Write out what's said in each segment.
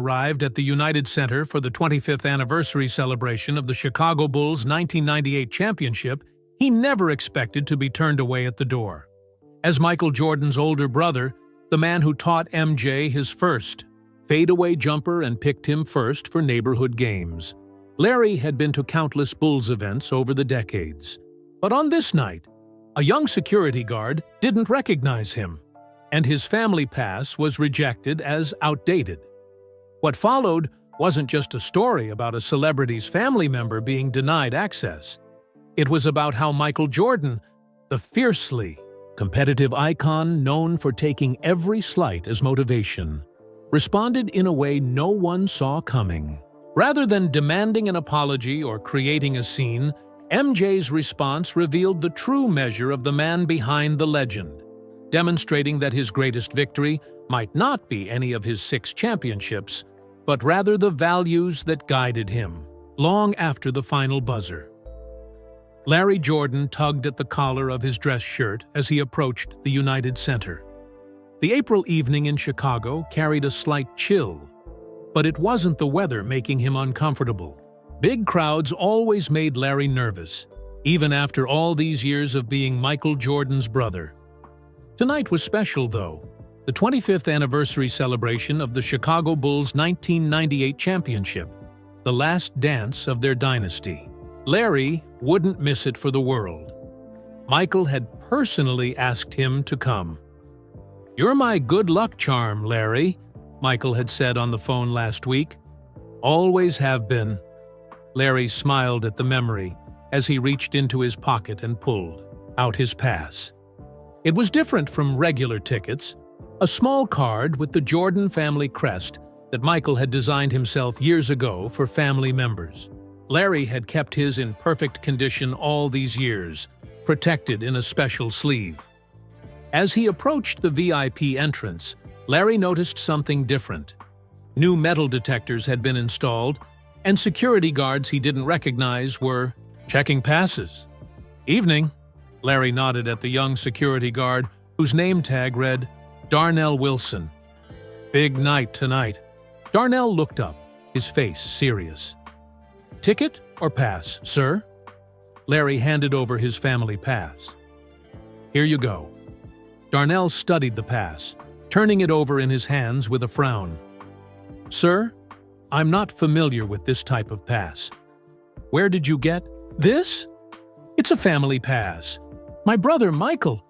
arrived at the United Center for the 25th anniversary celebration of the Chicago Bulls' 1998 championship, he never expected to be turned away at the door. As Michael Jordan's older brother, the man who taught MJ his first fadeaway jumper and picked him first for neighborhood games, Larry had been to countless Bulls events over the decades. But on this night, a young security guard didn't recognize him, and his family pass was rejected as outdated. What followed wasn't just a story about a celebrity's family member being denied access. It was about how Michael Jordan, the fiercely competitive icon known for taking every slight as motivation, responded in a way no one saw coming. Rather than demanding an apology or creating a scene, MJ's response revealed the true measure of the man behind the legend, demonstrating that his greatest victory might not be any of his 6 championships, but rather the values that guided him, long after the final buzzer. Larry Jordan tugged at the collar of his dress shirt as he approached the United Center. The April evening in Chicago carried a slight chill, but it wasn't the weather making him uncomfortable. Big crowds always made Larry nervous, even after all these years of being Michael Jordan's brother. Tonight was special, though, the 25th anniversary celebration of the Chicago Bulls' 1998 championship, the last dance of their dynasty. Larry wouldn't miss it for the world. Michael had personally asked him to come. "You're my good luck charm, Larry," Michael had said on the phone last week. "Always have been." Larry smiled at the memory as he reached into his pocket and pulled out his pass. It was different from regular tickets, a small card with the Jordan family crest that Michael had designed himself years ago for family members. Larry had kept his in perfect condition all these years, protected in a special sleeve. As he approached the VIP entrance, Larry noticed something different. New metal detectors had been installed, and security guards he didn't recognize were checking passes. "Evening," Larry nodded at the young security guard whose name tag read Darnell Wilson. "Big night tonight." Darnell looked up, his face serious. "Ticket or pass, sir?" Larry handed over his family pass. "Here you go." Darnell studied the pass, turning it over in his hands with a frown. "Sir, I'm not familiar with this type of pass. Where did you get this?" "It's a family pass. My brother Michael."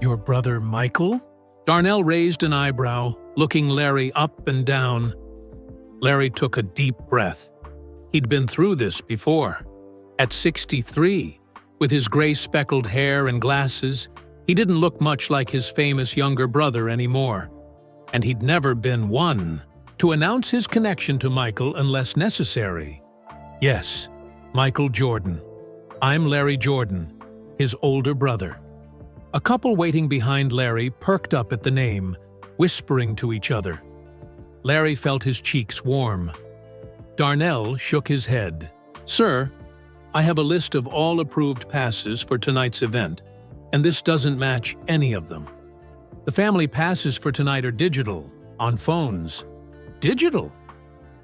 "Your brother Michael?" Darnell raised an eyebrow, looking Larry up and down. Larry took a deep breath. He'd been through this before. At 63, with his gray-speckled hair and glasses, he didn't look much like his famous younger brother anymore. And he'd never been one to announce his connection to Michael unless necessary. "Yes, Michael Jordan. I'm Larry Jordan, his older brother." A couple waiting behind Larry perked up at the name, whispering to each other. Larry felt his cheeks warm. Darnell shook his head. "Sir, I have a list of all approved passes for tonight's event, and this doesn't match any of them. The family passes for tonight are digital, on phones." "Digital?"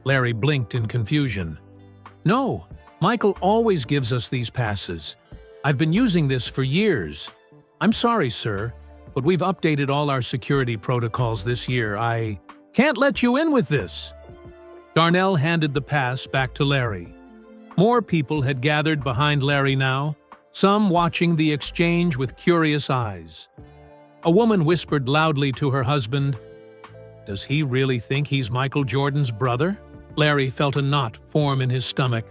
Larry blinked in confusion. "No, Michael always gives us these passes. I've been using this for years. I'm sorry, sir, but we've updated all our security protocols this year. I can't let you in with this." Darnell handed the pass back to Larry. More people had gathered behind Larry now, some watching the exchange with curious eyes. A woman whispered loudly to her husband, "Does he really think he's Michael Jordan's brother?" Larry felt a knot form in his stomach.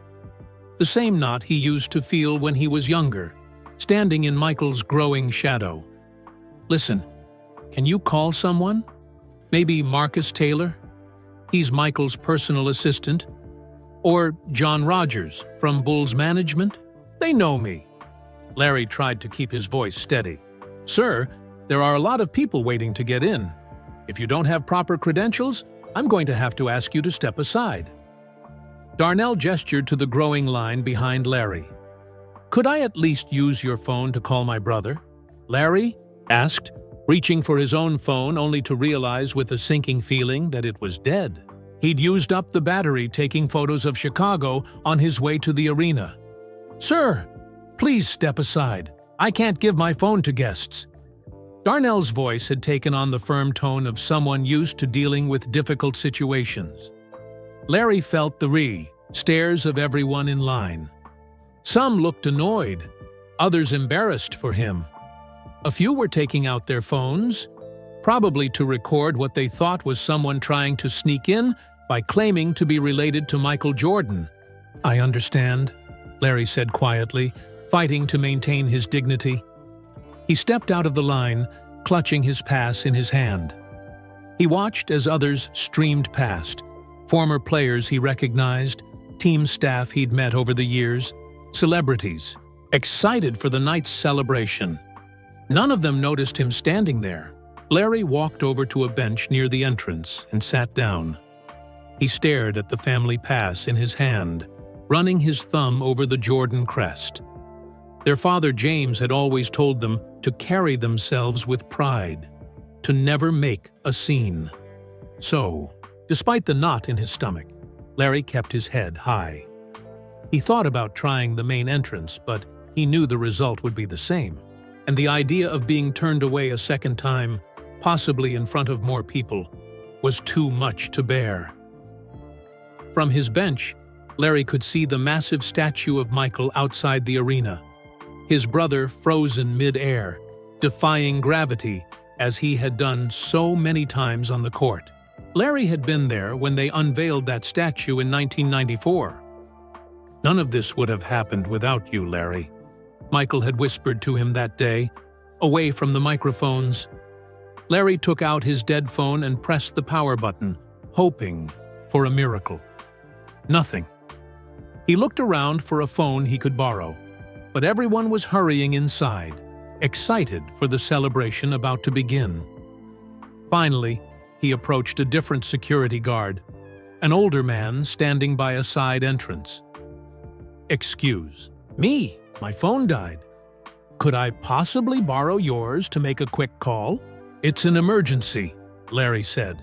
The same knot he used to feel when he was younger, standing in Michael's growing shadow. "Listen, can you call someone? Maybe Marcus Taylor? He's Michael's personal assistant. Or John Rogers from Bulls Management? They know me." Larry tried to keep his voice steady. "Sir, there are a lot of people waiting to get in. If you don't have proper credentials, I'm going to have to ask you to step aside." Darnell gestured to the growing line behind Larry. "Could I at least use your phone to call my brother?" Larry asked, reaching for his own phone only to realize with a sinking feeling that it was dead. He'd used up the battery taking photos of Chicago on his way to the arena. "Sir, please step aside. I can't give my phone to guests." Darnell's voice had taken on the firm tone of someone used to dealing with difficult situations. Larry felt the stares of everyone in line. Some looked annoyed, others embarrassed for him. A few were taking out their phones, probably to record what they thought was someone trying to sneak in by claiming to be related to Michael Jordan. "I understand," Larry said quietly, fighting to maintain his dignity. He stepped out of the line, clutching his pass in his hand. He watched as others streamed past, former players he recognized, team staff he'd met over the years, celebrities, excited for the night's celebration. None of them noticed him standing there. Larry walked over to a bench near the entrance and sat down. He stared at the family pass in his hand, running his thumb over the Jordan crest. Their father James had always told them to carry themselves with pride, to never make a scene. So, despite the knot in his stomach, Larry kept his head high. He thought about trying the main entrance, but he knew the result would be the same, and the idea of being turned away a second time, possibly in front of more people, was too much to bear. From his bench, Larry could see the massive statue of Michael outside the arena, his brother frozen mid-air, defying gravity as he had done so many times on the court. Larry had been there when they unveiled that statue in 1994. "None of this would have happened without you, Larry," Michael had whispered to him that day, away from the microphones. Larry took out his dead phone and pressed the power button, hoping for a miracle. Nothing. He looked around for a phone he could borrow, but everyone was hurrying inside, excited for the celebration about to begin. Finally, he approached a different security guard, an older man standing by a side entrance. "Excuse me, my phone died. Could I possibly borrow yours to make a quick call?" "It's an emergency," Larry said.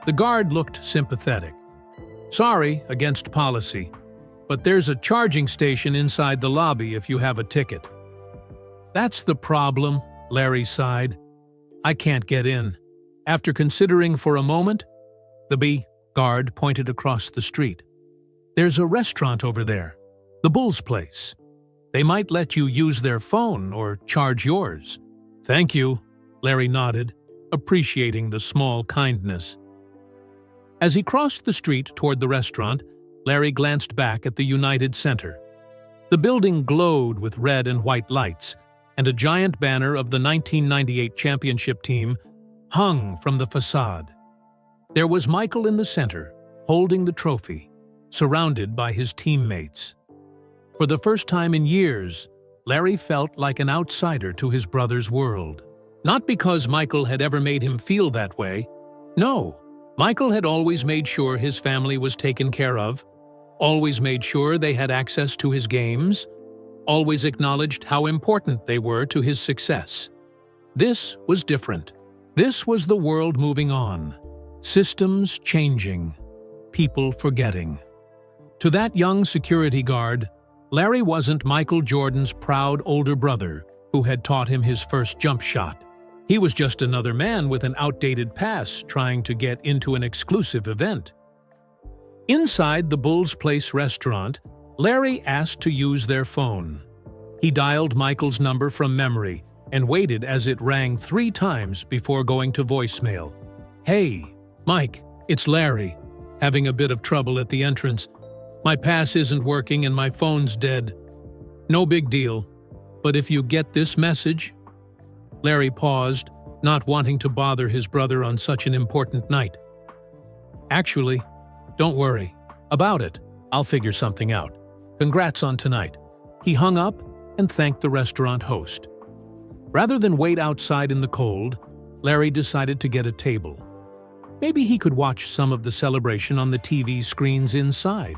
The guard looked sympathetic. "Sorry, against policy, but there's a charging station inside the lobby if you have a ticket." "That's the problem," Larry sighed. "I can't get in." After considering for a moment, the guard pointed across the street. "There's a restaurant over there, the Bull's Place. They might let you use their phone or charge yours." "Thank you," Larry nodded, appreciating the small kindness. As he crossed the street toward the restaurant, Larry glanced back at the United Center. The building glowed with red and white lights, and a giant banner of the 1998 championship team hung from the facade. There was Michael in the center, holding the trophy, surrounded by his teammates. For the first time in years, Larry felt like an outsider to his brother's world. Not because Michael had ever made him feel that way. No, Michael had always made sure his family was taken care of, always made sure they had access to his games, always acknowledged how important they were to his success. This was different. This was the world moving on, systems changing, people forgetting. To that young security guard, Larry wasn't Michael Jordan's proud older brother who had taught him his first jump shot. He was just another man with an outdated pass trying to get into an exclusive event. Inside the Bull's Place restaurant, Larry asked to use their phone. He dialed Michael's number from memory and waited as it rang 3 times before going to voicemail. "Hey, Mike, it's Larry. Having a bit of trouble at the entrance. My pass isn't working and my phone's dead. No big deal, but if you get this message..." Larry paused, not wanting to bother his brother on such an important night. "Actually, don't worry about it. I'll figure something out. Congrats on tonight." He hung up and thanked the restaurant host. Rather than wait outside in the cold, Larry decided to get a table. Maybe he could watch some of the celebration on the TV screens inside.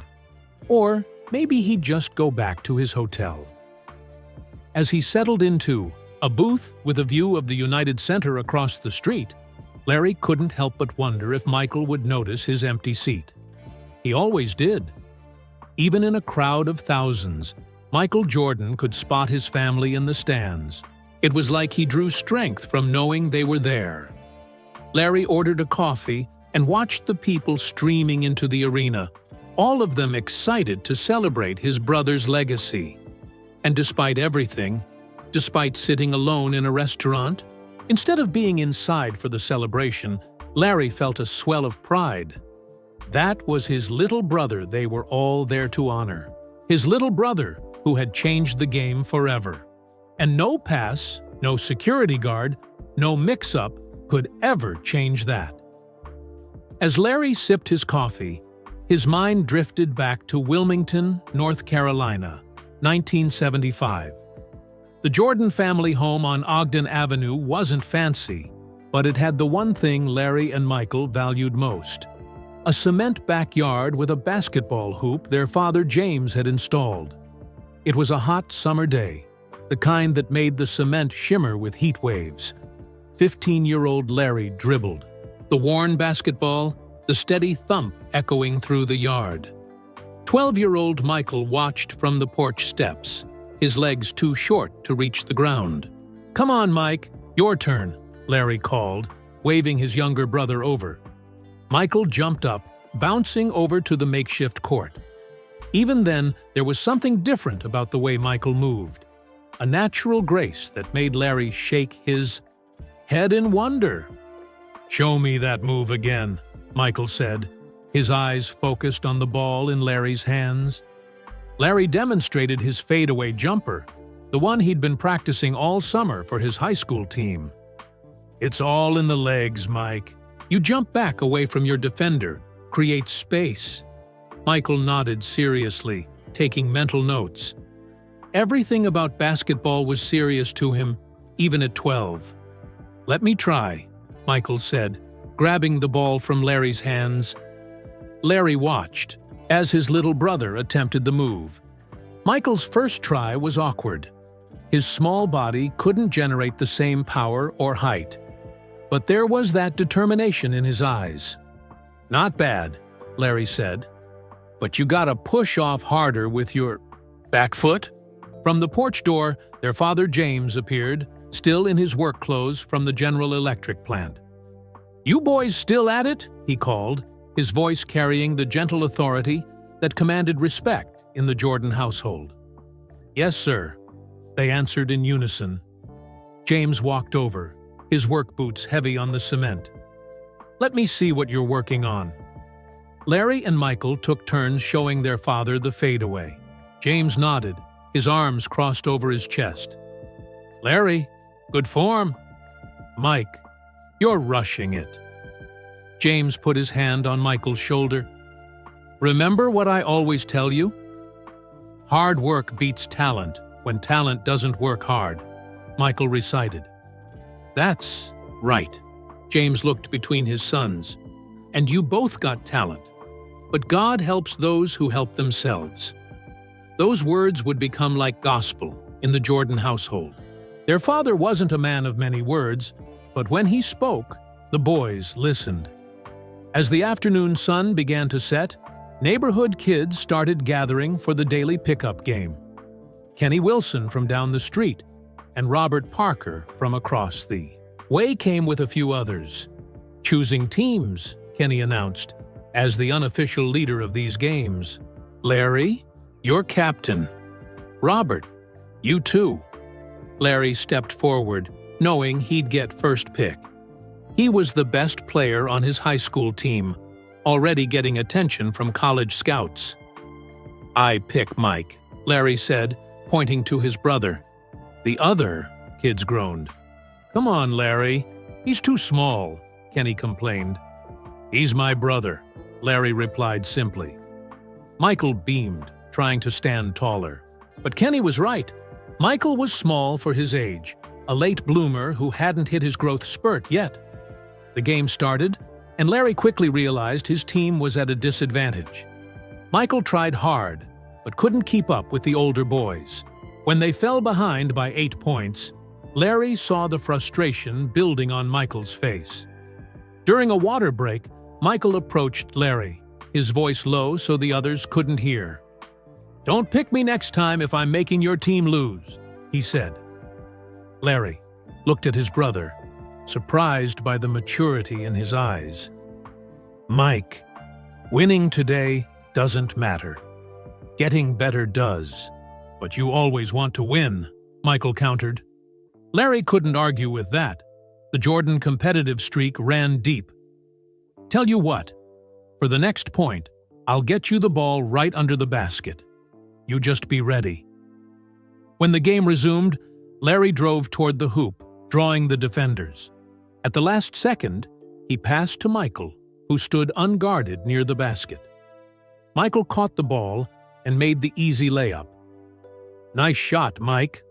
Or maybe he'd just go back to his hotel. As he settled into a booth with a view of the United Center across the street, Larry couldn't help but wonder if Michael would notice his empty seat. He always did. Even in a crowd of thousands, Michael Jordan could spot his family in the stands. It was like he drew strength from knowing they were there. Larry ordered a coffee and watched the people streaming into the arena, all of them excited to celebrate his brother's legacy. And despite everything, despite sitting alone in a restaurant, instead of being inside for the celebration, Larry felt a swell of pride. That was his little brother they were all there to honor. His little brother who had changed the game forever. And no pass, no security guard, no mix-up could ever change that. As Larry sipped his coffee, his mind drifted back to Wilmington, North Carolina, 1975. The Jordan family home on Ogden Avenue wasn't fancy, but it had the one thing Larry and Michael valued most: a cement backyard with a basketball hoop their father James had installed. It was a hot summer day, the kind that made the cement shimmer with heat waves. 15-year-old Larry dribbled, the worn basketball, the steady thump echoing through the yard. 12-year-old Michael watched from the porch steps, his legs too short to reach the ground. "Come on, Mike, your turn," Larry called, waving his younger brother over. Michael jumped up, bouncing over to the makeshift court. Even then, there was something different about the way Michael moved, a natural grace that made Larry shake his head in wonder. "Show me that move again," Michael said, his eyes focused on the ball in Larry's hands. Larry demonstrated his fadeaway jumper, the one he'd been practicing all summer for his high school team. "It's all in the legs, Mike. You jump back away from your defender, create space." Michael nodded seriously, taking mental notes. Everything about basketball was serious to him, even at 12. "Let me try," Michael said, grabbing the ball from Larry's hands. Larry watched as his little brother attempted the move. Michael's first try was awkward. His small body couldn't generate the same power or height. But there was that determination in his eyes. "Not bad," Larry said. "But you gotta push off harder with your back foot." From the porch door, their father James appeared, still in his work clothes from the General Electric plant. "You boys still at it?" he called, his voice carrying the gentle authority that commanded respect in the Jordan household. "Yes, sir," they answered in unison. James walked over, his work boots heavy on the cement. "Let me see what you're working on." Larry and Michael took turns showing their father the fadeaway. James nodded, his arms crossed over his chest. "Larry, good form." "Mike, you're rushing it." James put his hand on Michael's shoulder. "Remember what I always tell you? Hard work beats talent when talent doesn't work hard," Michael recited. "That's right." James looked between his sons. "And you both got talent. But God helps those who help themselves." Those words would become like gospel in the Jordan household. Their father wasn't a man of many words, but when he spoke, the boys listened. As the afternoon sun began to set, neighborhood kids started gathering for the daily pickup game. Kenny Wilson from down the street and Robert Parker from across the way came with a few others. "Choosing teams," Kenny announced, as the unofficial leader of these games. "Larry, you're captain. Robert, you too." Larry stepped forward, knowing he'd get first pick. He was the best player on his high school team, already getting attention from college scouts. "I pick Mike," Larry said, pointing to his brother. "The other," kids groaned. "Come on, Larry. He's too small," Kenny complained. "He's my brother," Larry replied simply. Michael beamed, trying to stand taller. But Kenny was right. Michael was small for his age, a late bloomer who hadn't hit his growth spurt yet. The game started, and Larry quickly realized his team was at a disadvantage. Michael tried hard, but couldn't keep up with the older boys. When they fell behind by 8 points, Larry saw the frustration building on Michael's face. During a water break, Michael approached Larry, his voice low so the others couldn't hear. "Don't pick me next time if I'm making your team lose," he said. Larry looked at his brother, surprised by the maturity in his eyes. "Mike, winning today doesn't matter. Getting better does. But you always want to win," Michael countered. Larry couldn't argue with that. The Jordan competitive streak ran deep. "Tell you what, for the next point, I'll get you the ball right under the basket. You just be ready." When the game resumed, Larry drove toward the hoop, drawing the defenders. At the last second, he passed to Michael, who stood unguarded near the basket. Michael caught the ball and made the easy layup. "Nice shot, Mike,"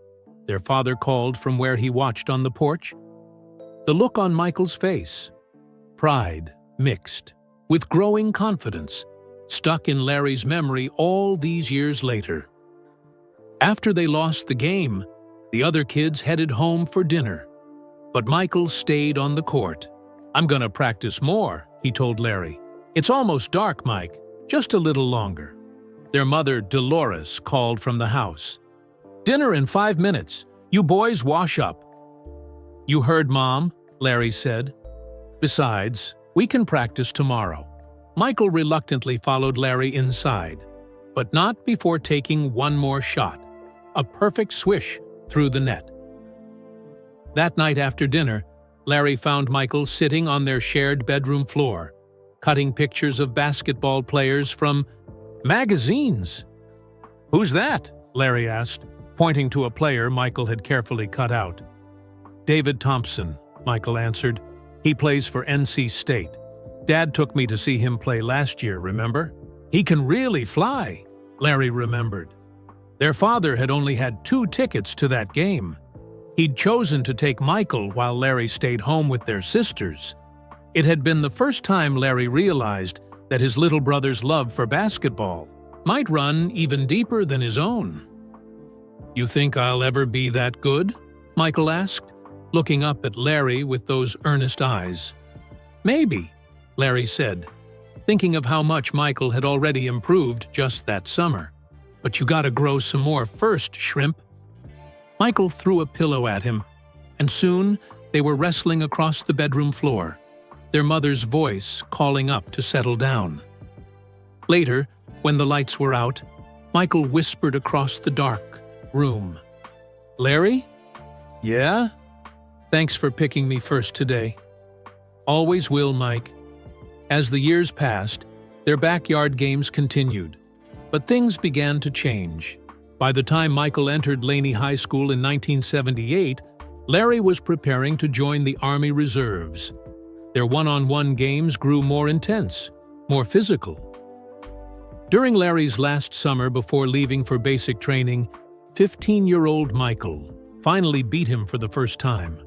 their father called from where he watched on the porch. The look on Michael's face, pride mixed with growing confidence, stuck in Larry's memory all these years later. After they lost the game, the other kids headed home for dinner. But Michael stayed on the court. "I'm gonna practice more," he told Larry. "It's almost dark, Mike. Just a little longer." Their mother, Dolores, called from the house. "Dinner in 5 minutes. You boys wash up." "You heard, Mom," Larry said. "Besides, we can practice tomorrow." Michael reluctantly followed Larry inside, but not before taking one more shot, a perfect swish through the net. That night after dinner, Larry found Michael sitting on their shared bedroom floor, cutting pictures of basketball players from magazines. "Who's that?" Larry asked, pointing to a player Michael had carefully cut out. "David Thompson," Michael answered. "He plays for NC State. Dad took me to see him play last year, remember? He can really fly," Larry remembered. Their father had only had 2 tickets to that game. He'd chosen to take Michael while Larry stayed home with their sisters. It had been the first time Larry realized that his little brother's love for basketball might run even deeper than his own. "You think I'll ever be that good?" Michael asked, looking up at Larry with those earnest eyes. "Maybe," Larry said, thinking of how much Michael had already improved just that summer. "But you gotta grow some more first, shrimp." Michael threw a pillow at him, and soon they were wrestling across the bedroom floor, their mother's voice calling up to settle down. Later, when the lights were out, Michael whispered across the dark room. "Larry? Yeah? Thanks for picking me first today." "Always will, Mike." As the years passed, their backyard games continued, but things began to change. By the time Michael entered Laney High School in 1978, Larry was preparing to join the Army Reserves. Their one-on-one games grew more intense, more physical. During Larry's last summer before leaving for basic training, 15-year-old Michael finally beat him for the first time.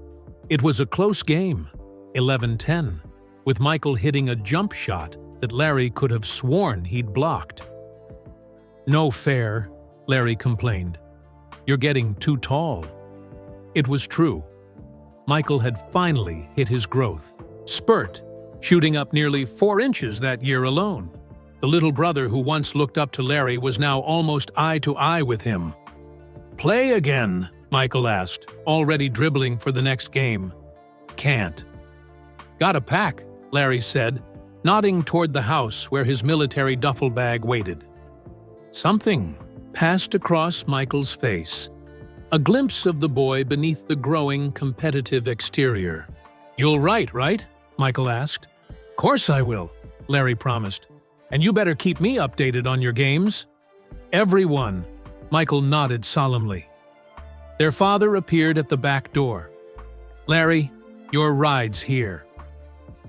It was a close game, 11-10, with Michael hitting a jump shot that Larry could have sworn he'd blocked. "No fair," Larry complained. "You're getting too tall." It was true. Michael had finally hit his growth spurt, shooting up nearly 4 inches that year alone. The little brother who once looked up to Larry was now almost eye to eye with him. "Play again?" Michael asked, already dribbling for the next game. "Can't." "Got a pack," Larry said, nodding toward the house where his military duffel bag waited. Something passed across Michael's face, a glimpse of the boy beneath the growing, competitive exterior. "You'll write, right?" Michael asked. "Course I will," Larry promised. "And you better keep me updated on your games." "Everyone," Michael nodded solemnly. Their father appeared at the back door. "Larry, your ride's here."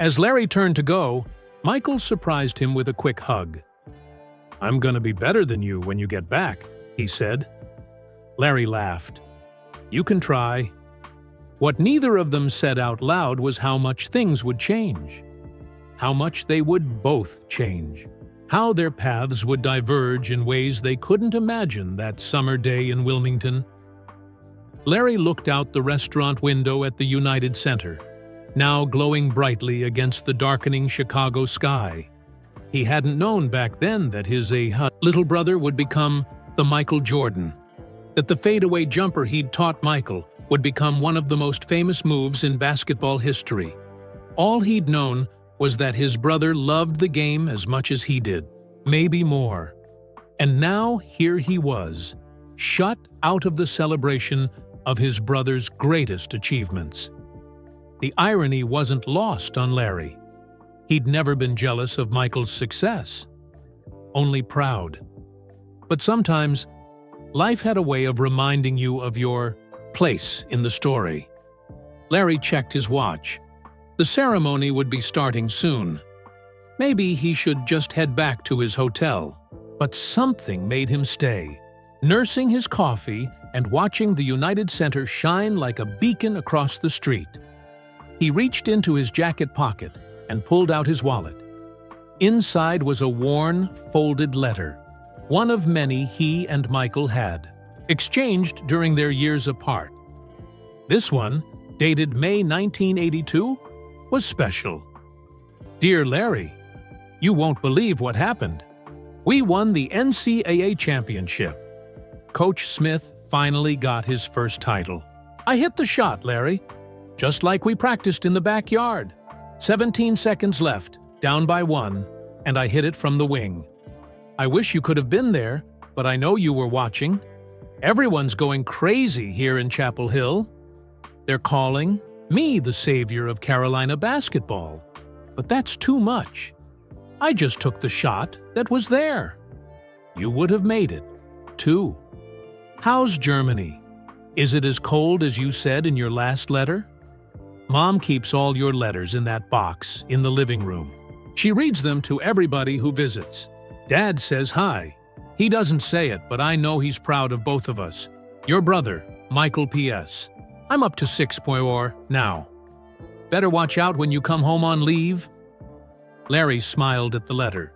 As Larry turned to go, Michael surprised him with a quick hug. "I'm gonna be better than you when you get back," he said. Larry laughed. "You can try." What neither of them said out loud was how much things would change. How much they would both change. How their paths would diverge in ways they couldn't imagine that summer day in Wilmington. Larry looked out the restaurant window at the United Center, now glowing brightly against the darkening Chicago sky. He hadn't known back then that his little brother would become the Michael Jordan, that the fadeaway jumper he'd taught Michael would become one of the most famous moves in basketball history. All he'd known was that his brother loved the game as much as he did, maybe more. And now here he was, shut out of the celebration of his brother's greatest achievements. The irony wasn't lost on Larry. He'd never been jealous of Michael's success, only proud. But sometimes, life had a way of reminding you of your place in the story. Larry checked his watch. The ceremony would be starting soon. Maybe he should just head back to his hotel. But something made him stay, nursing his coffee and watching the United Center shine like a beacon across the street. He reached into his jacket pocket and pulled out his wallet. Inside was a worn, folded letter, one of many he and Michael had, exchanged during their years apart. This one, dated May 1982, was special. Dear Larry, you won't believe what happened. We won the NCAA championship. Coach Smith finally got his first title. I hit the shot, Larry, just like we practiced in the backyard. 17 seconds left, down by 1, and I hit it from the wing. I wish you could have been there, but I know you were watching. Everyone's going crazy here in Chapel Hill. They're calling me the savior of Carolina basketball. But that's too much. I just took the shot that was there. You would have made it, too. How's Germany? Is it as cold as you said in your last letter? Mom keeps all your letters in that box in the living room. She reads them to everybody who visits. Dad says hi. He doesn't say it, but I know he's proud of both of us. Your brother, Michael P.S. I'm up to 6.4 now. Better watch out when you come home on leave. Larry smiled at the letter.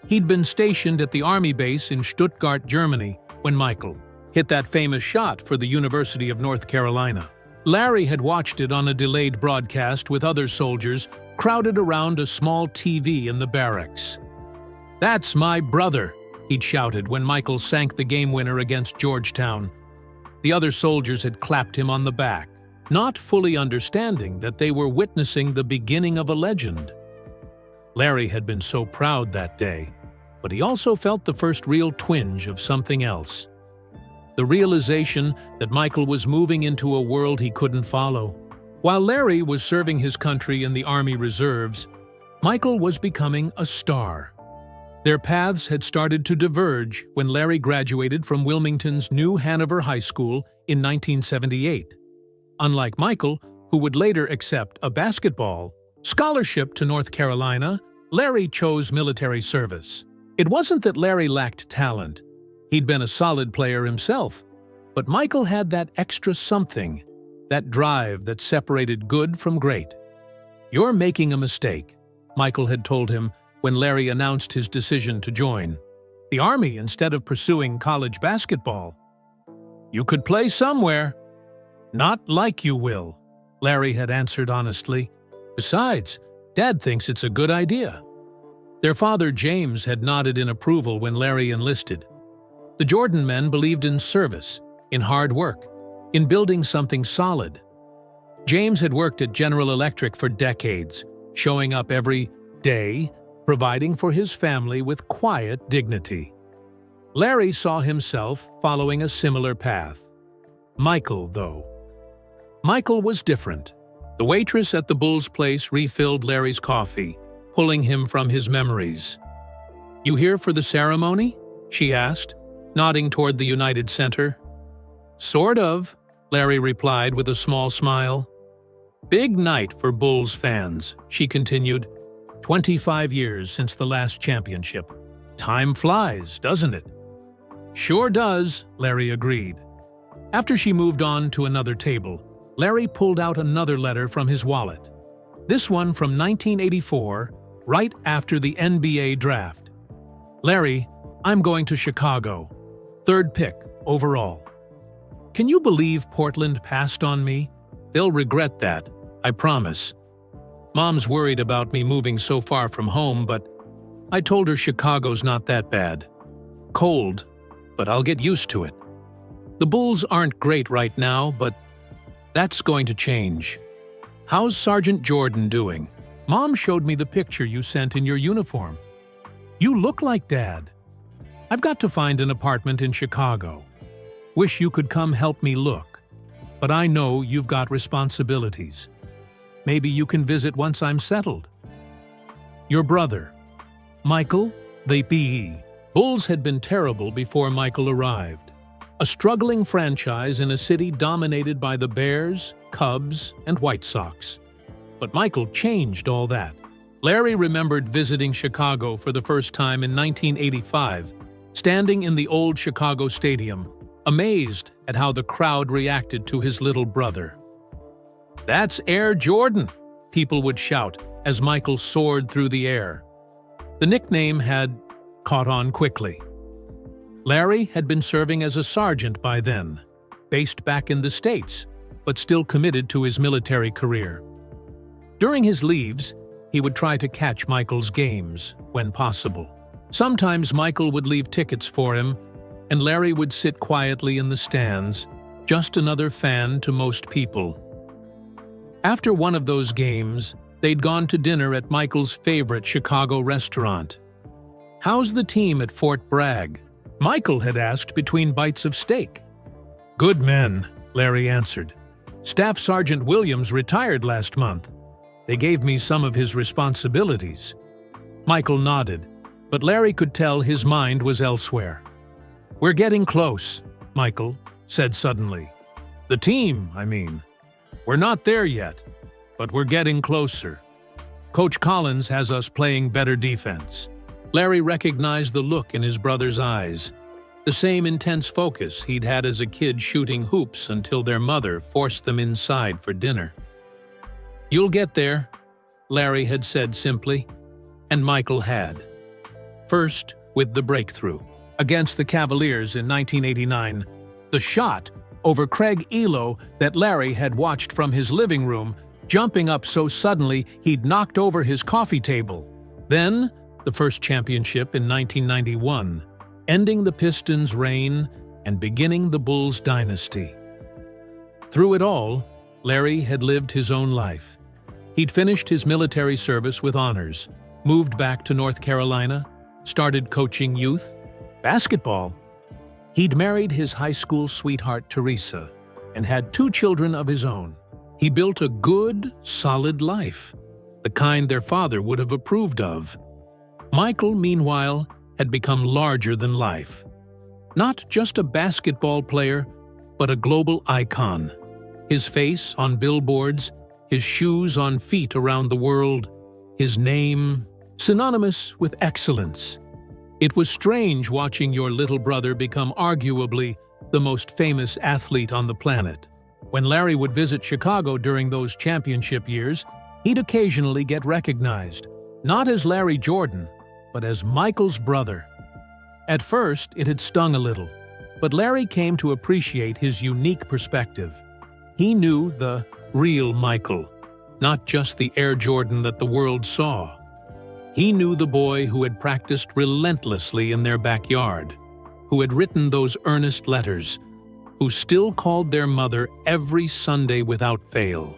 He'd been stationed at the army base in Stuttgart, Germany, when Michael hit that famous shot for the University of North Carolina. Larry had watched it on a delayed broadcast with other soldiers crowded around a small TV in the barracks. That's my brother, he'd shouted when Michael sank the game winner against Georgetown. The other soldiers had clapped him on the back, not fully understanding that they were witnessing the beginning of a legend. Larry had been so proud that day, but he also felt the first real twinge of something else. The realization that Michael was moving into a world he couldn't follow. While Larry was serving his country in the Army Reserves, Michael was becoming a star. Their paths had started to diverge when Larry graduated from Wilmington's New Hanover High School in 1978. Unlike Michael, who would later accept a basketball scholarship to North Carolina, Larry chose military service. It wasn't that Larry lacked talent. He'd been a solid player himself, but Michael had that extra something, that drive that separated good from great. You're making a mistake, Michael had told him when Larry announced his decision to join the Army instead of pursuing college basketball. You could play somewhere. Not like you will, Larry had answered honestly. Besides, Dad thinks it's a good idea. Their father, James, had nodded in approval when Larry enlisted. The Jordan men believed in service, in hard work, in building something solid. James had worked at General Electric for decades, showing up every day, providing for his family with quiet dignity. Larry saw himself following a similar path. Michael, though. Michael was different. The waitress at the Bulls place refilled Larry's coffee, pulling him from his memories. You here for the ceremony? She asked, nodding toward the United Center. Sort of, Larry replied with a small smile. Big night for Bulls fans, she continued. 25 years since the last championship. Time flies, doesn't it? Sure does, Larry agreed. After she moved on to another table, Larry pulled out another letter from his wallet. This one from 1984, right after the NBA draft. Larry, I'm going to Chicago. 3rd pick overall. Can you believe Portland passed on me? They'll regret that, I promise. Mom's worried about me moving so far from home, but I told her Chicago's not that bad. Cold, but I'll get used to it. The Bulls aren't great right now, but that's going to change. How's Sergeant Jordan doing? Mom showed me the picture you sent in your uniform. You look like Dad. I've got to find an apartment in Chicago. Wish you could come help me look. But I know you've got responsibilities. Maybe you can visit once I'm settled. Your brother, Michael, the PE. Bulls had been terrible before Michael arrived. A struggling franchise in a city dominated by the Bears, Cubs, and White Sox. But Michael changed all that. Larry remembered visiting Chicago for the first time in 1985, standing in the old Chicago Stadium, amazed at how the crowd reacted to his little brother. "That's Air Jordan," people would shout as Michael soared through the air. The nickname had caught on quickly. Larry had been serving as a sergeant by then, based back in the States, but still committed to his military career. During his leaves, he would try to catch Michael's games when possible. Sometimes Michael would leave tickets for him, and Larry would sit quietly in the stands, just another fan to most people. After one of those games, they'd gone to dinner at Michael's favorite Chicago restaurant. "How's the team at Fort Bragg?" Michael had asked between bites of steak. "Good men," Larry answered. "Staff Sergeant Williams retired last month. They gave me some of his responsibilities." Michael nodded, but Larry could tell his mind was elsewhere. "We're getting close," Michael said suddenly. "The team, I mean. We're not there yet, but we're getting closer. Coach Collins has us playing better defense." Larry recognized the look in his brother's eyes, the same intense focus he'd had as a kid shooting hoops until their mother forced them inside for dinner. "You'll get there," Larry had said simply, and Michael had. First, with the breakthrough. Against the Cavaliers in 1989, the shot over Craig Elo that Larry had watched from his living room, jumping up so suddenly he'd knocked over his coffee table. Then, the first championship in 1991, ending the Pistons' reign and beginning the Bulls' dynasty. Through it all, Larry had lived his own life. He'd finished his military service with honors, moved back to North Carolina, started coaching youth, basketball. He'd married his high school sweetheart Teresa and had 2 children of his own. He built a good, solid life, the kind their father would have approved of. Michael, meanwhile, had become larger than life. Not just a basketball player, but a global icon. His face on billboards, his shoes on feet around the world, his name synonymous with excellence. It was strange watching your little brother become arguably the most famous athlete on the planet. When Larry would visit Chicago during those championship years, he'd occasionally get recognized, not as Larry Jordan, but as Michael's brother. At first, it had stung a little, but Larry came to appreciate his unique perspective. He knew the real Michael, not just the Air Jordan that the world saw. He knew the boy who had practiced relentlessly in their backyard, who had written those earnest letters, who still called their mother every Sunday without fail.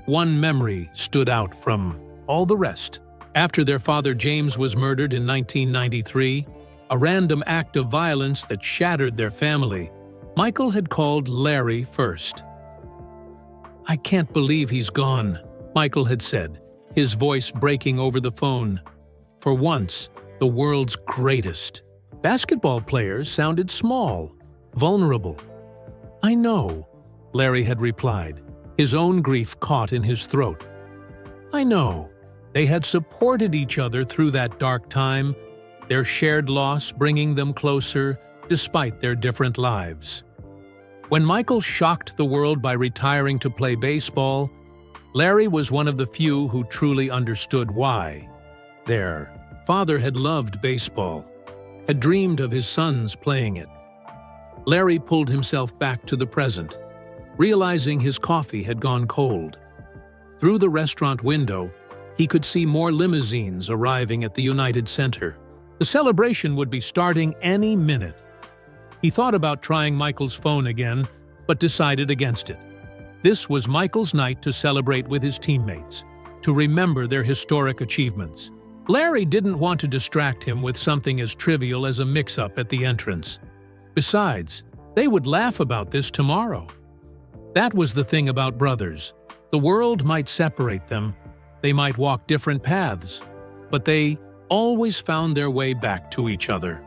One memory stood out from all the rest. After their father James was murdered in 1993, a random act of violence that shattered their family, Michael had called Larry first. "I can't believe he's gone," Michael had said, his voice breaking over the phone. For once, the world's greatest. Basketball players sounded small, vulnerable. "I know," Larry had replied, his own grief caught in his throat. "I know." They had supported each other through that dark time, their shared loss bringing them closer despite their different lives. When Michael shocked the world by retiring to play baseball, Larry was one of the few who truly understood why. Their father had loved baseball, had dreamed of his sons playing it. Larry pulled himself back to the present, realizing his coffee had gone cold. Through the restaurant window, he could see more limousines arriving at the United Center. The celebration would be starting any minute. He thought about trying Michael's phone again, but decided against it. This was Michael's night to celebrate with his teammates, to remember their historic achievements. Larry didn't want to distract him with something as trivial as a mix-up at the entrance. Besides, they would laugh about this tomorrow. That was the thing about brothers. The world might separate them, they might walk different paths, but they always found their way back to each other.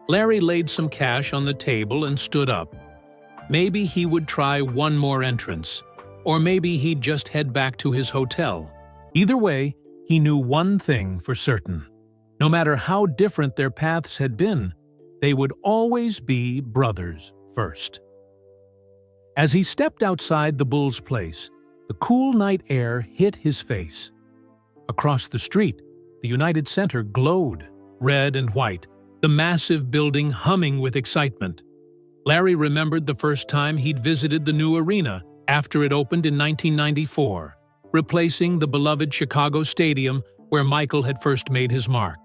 Larry laid some cash on the table and stood up. Maybe he would try one more entrance, or maybe he'd just head back to his hotel. Either way, he knew one thing for certain. No matter how different their paths had been, they would always be brothers first. As he stepped outside the Bulls' place, the cool night air hit his face. Across the street, the United Center glowed, red and white, the massive building humming with excitement. Larry remembered the first time he'd visited the new arena after it opened in 1994, replacing the beloved Chicago Stadium where Michael had first made his mark.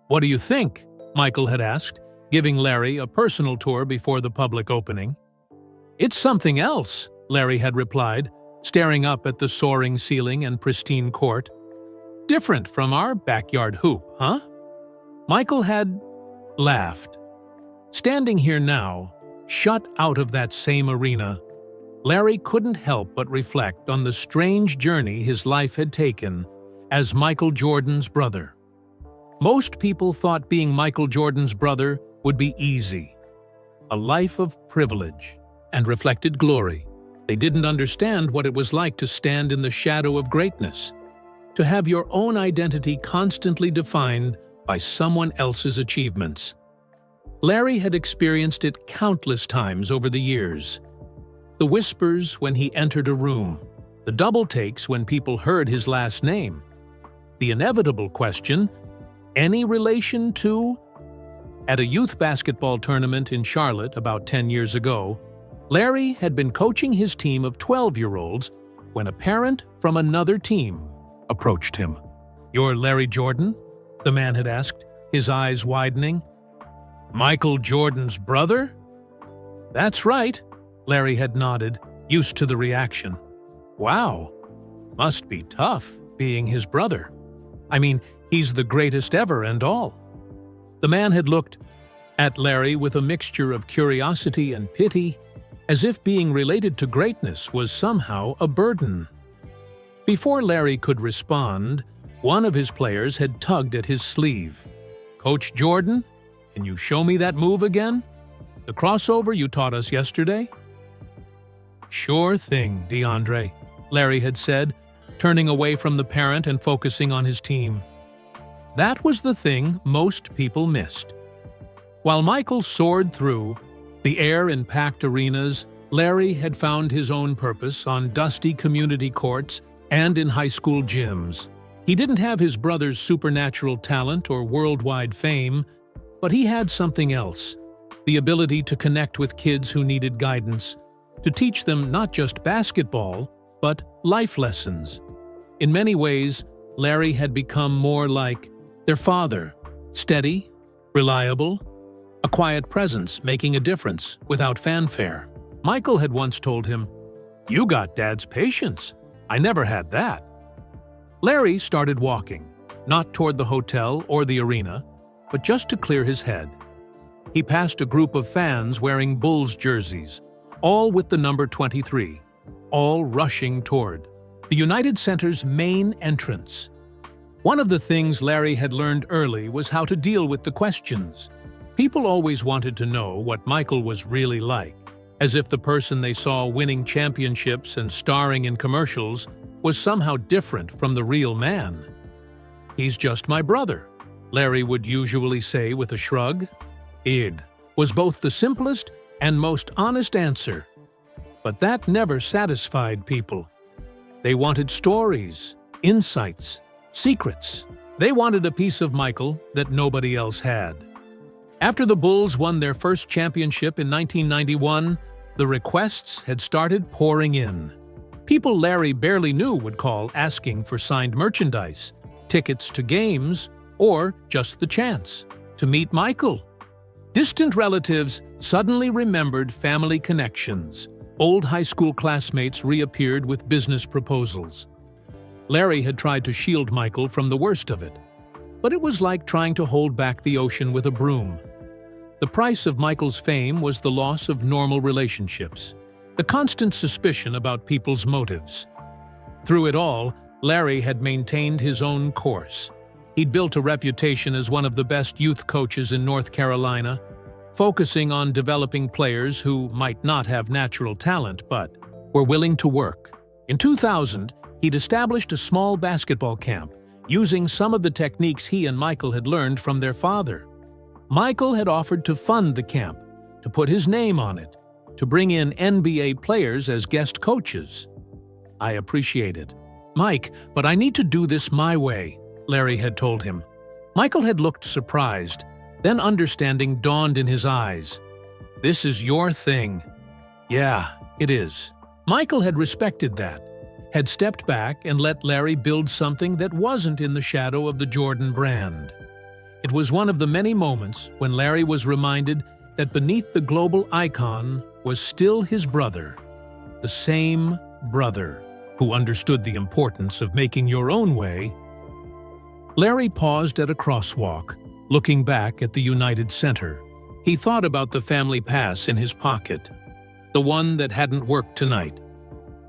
"What do you think?" Michael had asked, giving Larry a personal tour before the public opening. "It's something else," Larry had replied, staring up at the soaring ceiling and pristine court. "Different from our backyard hoop, huh?" Michael had laughed. Standing here now, shut out of that same arena, Larry couldn't help but reflect on the strange journey his life had taken as Michael Jordan's brother. Most people thought being Michael Jordan's brother would be easy, a life of privilege and reflected glory. They didn't understand what it was like to stand in the shadow of greatness, to have your own identity constantly defined by someone else's achievements. Larry had experienced it countless times over the years. The whispers when he entered a room, the double takes when people heard his last name, the inevitable question, any relation to? At a youth basketball tournament in Charlotte about 10 years ago, Larry had been coaching his team of 12-year-olds when a parent from another team approached him. "You're Larry Jordan?" the man had asked, his eyes widening. "Michael Jordan's brother?" "That's right," Larry had nodded, used to the reaction. "Wow, must be tough being his brother. I mean, he's the greatest ever and all." The man had looked at Larry with a mixture of curiosity and pity, as if being related to greatness was somehow a burden. Before Larry could respond, one of his players had tugged at his sleeve. "Coach Jordan, can you show me that move again? The crossover you taught us yesterday?" "Sure thing, DeAndre," Larry had said, turning away from the parent and focusing on his team. That was the thing most people missed. While Michael soared through the air in packed arenas, Larry had found his own purpose on dusty community courts and in high school gyms. He didn't have his brother's supernatural talent or worldwide fame, but he had something else, the ability to connect with kids who needed guidance, to teach them not just basketball, but life lessons. In many ways, Larry had become more like their father, steady, reliable, a quiet presence making a difference without fanfare. Michael had once told him, "You got Dad's patience. I never had that." Larry started walking, not toward the hotel or the arena, but just to clear his head. He passed a group of fans wearing Bulls jerseys, all with the number 23, all rushing toward the United Center's main entrance. One of the things Larry had learned early was how to deal with the questions. People always wanted to know what Michael was really like, as if the person they saw winning championships and starring in commercials was somehow different from the real man. "He's just my brother," Larry would usually say with a shrug. "Id" was both the simplest and most honest answer. But that never satisfied people. They wanted stories, insights, secrets. They wanted a piece of Michael that nobody else had. After the Bulls won their first championship in 1991, the requests had started pouring in. People Larry barely knew would call asking for signed merchandise, tickets to games, or just the chance to meet Michael. Distant relatives suddenly remembered family connections. Old high school classmates reappeared with business proposals. Larry had tried to shield Michael from the worst of it, but it was like trying to hold back the ocean with a broom. The price of Michael's fame was the loss of normal relationships, the constant suspicion about people's motives. Through it all, Larry had maintained his own course. He'd built a reputation as one of the best youth coaches in North Carolina, focusing on developing players who might not have natural talent but were willing to work. In 2000, he'd established a small basketball camp, using some of the techniques he and Michael had learned from their father. Michael had offered to fund the camp, to put his name on it, to bring in NBA players as guest coaches. "I appreciate it, Mike, but I need to do this my way," Larry had told him. Michael had looked surprised, then understanding dawned in his eyes. "This is your thing." "Yeah, it is." Michael had respected that, had stepped back and let Larry build something that wasn't in the shadow of the Jordan brand. It was one of the many moments when Larry was reminded that beneath the global icon was still his brother, the same brother who understood the importance of making your own way. Larry paused at a crosswalk, looking back at the United Center. He thought about the family pass in his pocket, the one that hadn't worked tonight.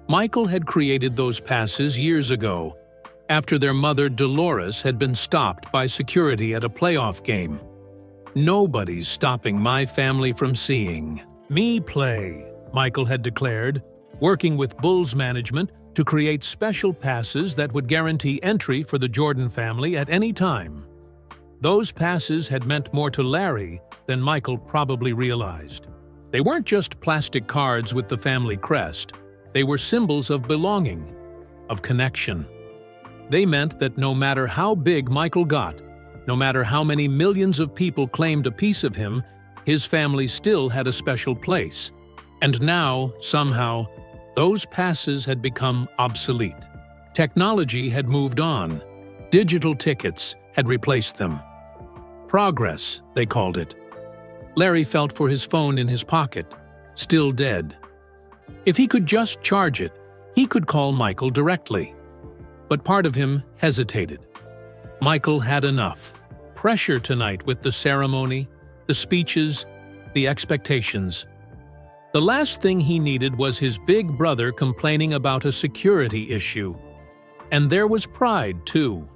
Michael had created those passes years ago, after their mother Dolores had been stopped by security at a playoff game. "Nobody's stopping my family from seeing me play," Michael had declared, working with Bulls management to create special passes that would guarantee entry for the Jordan family at any time. Those passes had meant more to Larry than Michael probably realized. They weren't just plastic cards with the family crest. They were symbols of belonging, of connection. They meant that no matter how big Michael got, no matter how many millions of people claimed a piece of him, his family still had a special place. And now, somehow, those passes had become obsolete. Technology had moved on. Digital tickets had replaced them. Progress, they called it. Larry felt for his phone in his pocket, still dead. If he could just charge it, he could call Michael directly. But part of him hesitated. Michael had enough. Pressure tonight with the ceremony, the speeches, the expectations. The last thing he needed was his big brother complaining about a security issue. And there was pride, too.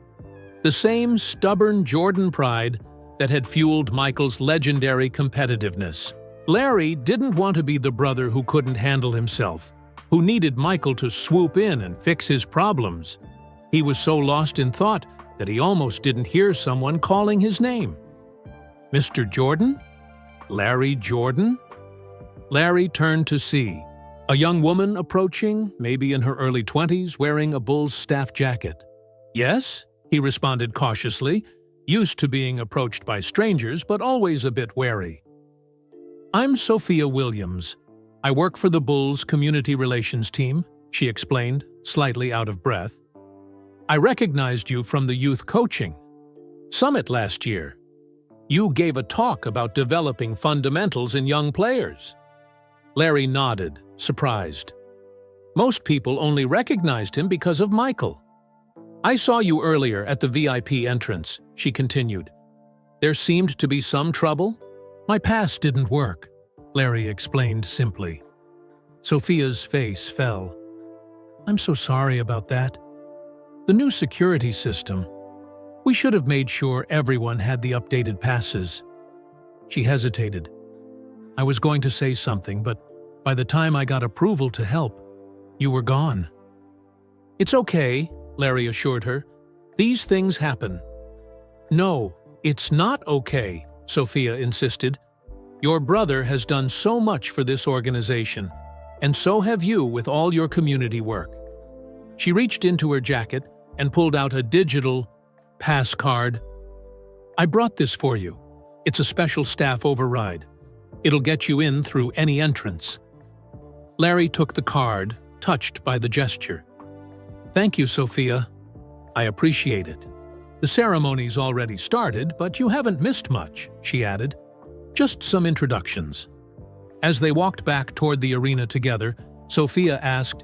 The same stubborn Jordan pride that had fueled Michael's legendary competitiveness. Larry didn't want to be the brother who couldn't handle himself, who needed Michael to swoop in and fix his problems. He was so lost in thought that he almost didn't hear someone calling his name. "Mr. Jordan? Larry Jordan?" Larry turned to see a young woman approaching, maybe in her early 20s, wearing a Bulls staff jacket. "Yes?" he responded cautiously, used to being approached by strangers but always a bit wary. "I'm Sophia Williams. I work for the Bulls community relations team," she explained, slightly out of breath. "I recognized you from the youth coaching summit last year. You gave a talk about developing fundamentals in young players." Larry nodded, surprised. Most people only recognized him because of Michael. "I saw you earlier at the VIP entrance," she continued. "There seemed to be some trouble?" "My pass didn't work," Larry explained simply. Sophia's face fell. "I'm so sorry about that. The new security system. We should have made sure everyone had the updated passes." She hesitated. "I was going to say something, but by the time I got approval to help, you were gone." "It's okay," Larry assured her. "These things happen." "No, it's not okay," Sophia insisted. "Your brother has done so much for this organization, and so have you with all your community work." She reached into her jacket and pulled out a digital pass card. "I brought this for you. It's a special staff override. It'll get you in through any entrance." Larry took the card, touched by the gesture. "Thank you, Sophia. I appreciate it. The ceremony's already started, but you haven't missed much," she added. "Just some introductions." As they walked back toward the arena together, Sophia asked,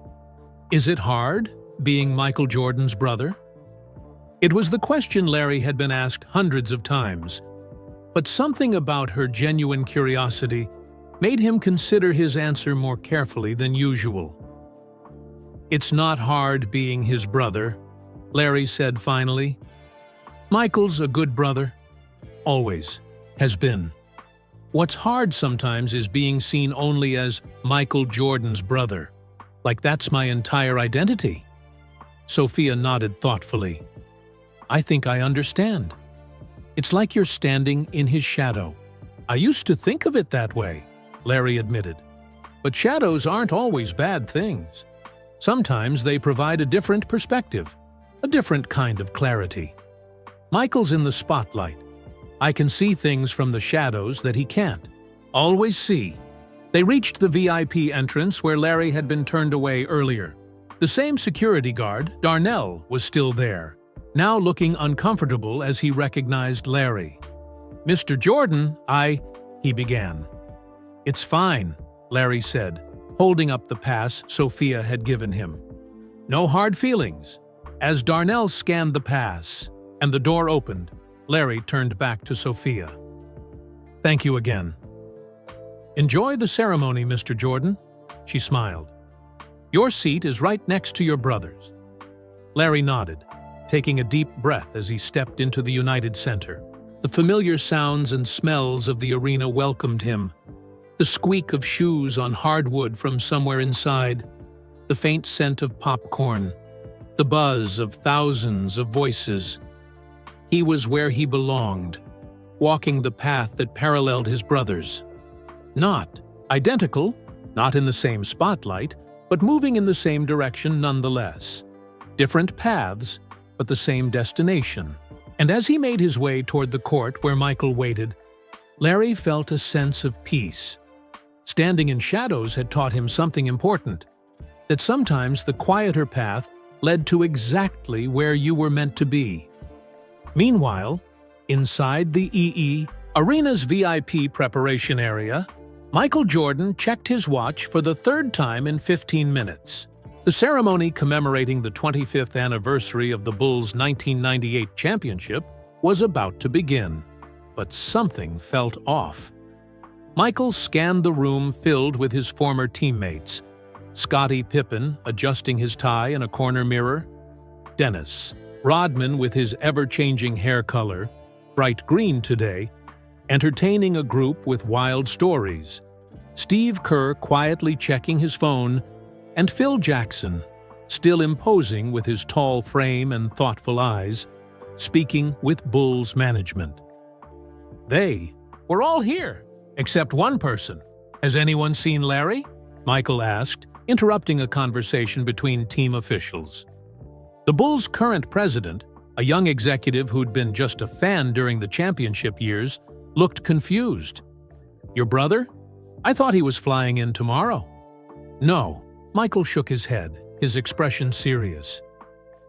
"Is it hard, being Michael Jordan's brother?" It was the question Larry had been asked hundreds of times, but something about her genuine curiosity made him consider his answer more carefully than usual. "It's not hard being his brother," Larry said finally. "Michael's a good brother. Always. Has been. What's hard sometimes is being seen only as Michael Jordan's brother. Like that's my entire identity." Sophia nodded thoughtfully. "I think I understand. It's like you're standing in his shadow." "I used to think of it that way," Larry admitted. "But shadows aren't always bad things. Sometimes they provide a different perspective, a different kind of clarity. Michael's in the spotlight. I can see things from the shadows that he can't always see." They reached the VIP entrance where Larry had been turned away earlier. The same security guard, Darnell, was still there, now looking uncomfortable as he recognized Larry. "Mr. Jordan, he began. "It's fine," Larry said, holding up the pass Sophia had given him. "No hard feelings." As Darnell scanned the pass and the door opened, Larry turned back to Sophia. "Thank you again." "Enjoy the ceremony, Mr. Jordan," she smiled. "Your seat is right next to your brother's." Larry nodded, taking a deep breath as he stepped into the United Center. The familiar sounds and smells of the arena welcomed him. The squeak of shoes on hardwood from somewhere inside, the faint scent of popcorn, the buzz of thousands of voices. He was where he belonged, walking the path that paralleled his brother's. Not identical, not in the same spotlight, but moving in the same direction nonetheless. Different paths, but the same destination. And as he made his way toward the court where Michael waited, Larry felt a sense of peace. Standing in shadows had taught him something important, that sometimes the quieter path led to exactly where you were meant to be. Meanwhile, inside the Arena's VIP preparation area, Michael Jordan checked his watch for the third time in 15 minutes. The ceremony commemorating the 25th anniversary of the Bulls' 1998 championship was about to begin, but something felt off. Michael scanned the room filled with his former teammates, Scottie Pippen adjusting his tie in a corner mirror, Dennis Rodman with his ever-changing hair color, bright green today, entertaining a group with wild stories, Steve Kerr quietly checking his phone, and Phil Jackson, still imposing with his tall frame and thoughtful eyes, speaking with Bulls management. They were all here, except one person. "Has anyone seen Larry?" Michael asked, interrupting a conversation between team officials. The Bulls' current president, a young executive who'd been just a fan during the championship years, looked confused. "Your brother? I thought he was flying in tomorrow." "No." Michael shook his head, his expression serious.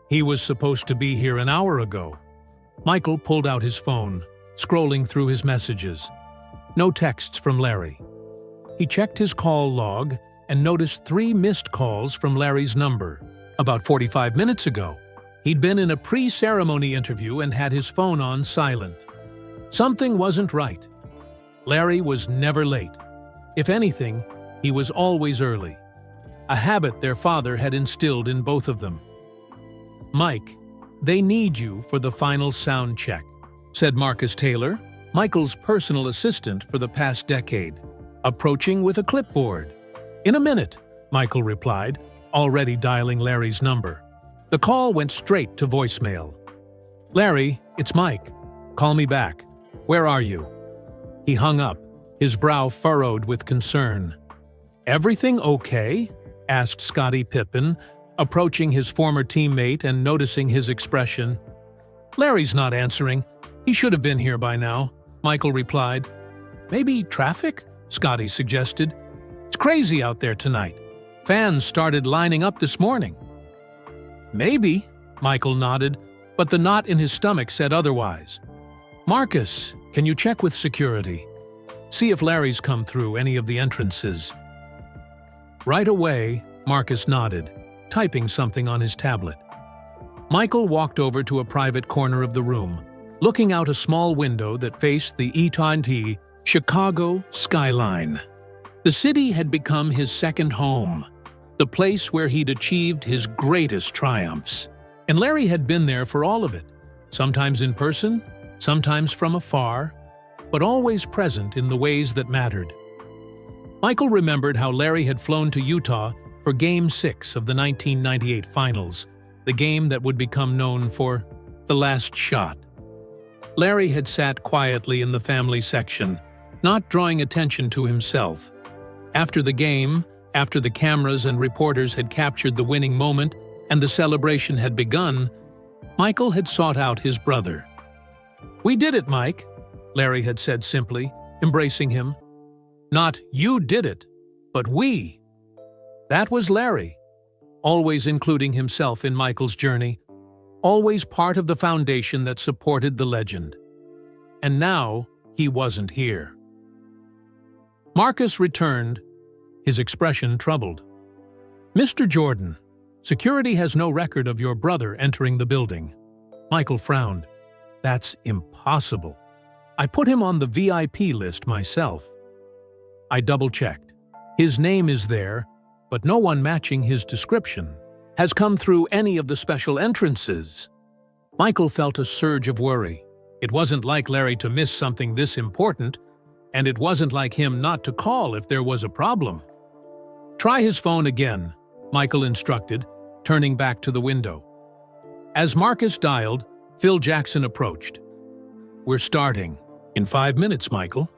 "He was supposed to be here an hour ago." Michael pulled out his phone, scrolling through his messages. No texts from Larry. He checked his call log and noticed 3 missed calls from Larry's number. About 45 minutes ago, he'd been in a pre-ceremony interview and had his phone on silent. Something wasn't right. Larry was never late. If anything, he was always early, a habit their father had instilled in both of them. "Mike, they need you for the final sound check," said Marcus Taylor, Michael's personal assistant for the past decade, approaching with a clipboard. "In a minute," Michael replied, already dialing Larry's number. The call went straight to voicemail. "Larry, it's Mike. Call me back. Where are you?" He hung up, his brow furrowed with concern. "Everything okay?" asked Scottie Pippen, approaching his former teammate and noticing his expression. "Larry's not answering. He should have been here by now," Michael replied. "Maybe traffic?" Scottie suggested. "It's crazy out there tonight. Fans started lining up this morning." "Maybe," Michael nodded, but the knot in his stomach said otherwise. "Marcus, can you check with security? See if Larry's come through any of the entrances." Right away, Marcus nodded, typing something on his tablet. Michael walked over to a private corner of the room, looking out a small window that faced the E-20 Chicago skyline. The city had become his second home, the place where he'd achieved his greatest triumphs. And Larry had been there for all of it, sometimes in person, sometimes from afar, but always present in the ways that mattered. Michael remembered how Larry had flown to Utah for Game 6 of the 1998 Finals, the game that would become known for The Last Shot. Larry had sat quietly in the family section, not drawing attention to himself. After the game, after the cameras and reporters had captured the winning moment and the celebration had begun, Michael had sought out his brother. "We did it, Mike," Larry had said simply, embracing him. Not "you did it," but "we." That was Larry, always including himself in Michael's journey, always part of the foundation that supported the legend. And now he wasn't here. Marcus returned, his expression troubled. "Mr. Jordan, security has no record of your brother entering the building." Michael frowned. "That's impossible. I put him on the VIP list myself." I double-checked. His name is there, but no one matching his description has come through any of the special entrances. Michael felt a surge of worry. It wasn't like Larry to miss something this important, and it wasn't like him not to call if there was a problem. "Try his phone again," Michael instructed, turning back to the window. As Marcus dialed, Phil Jackson approached. "We're starting. In 5 minutes, Michael."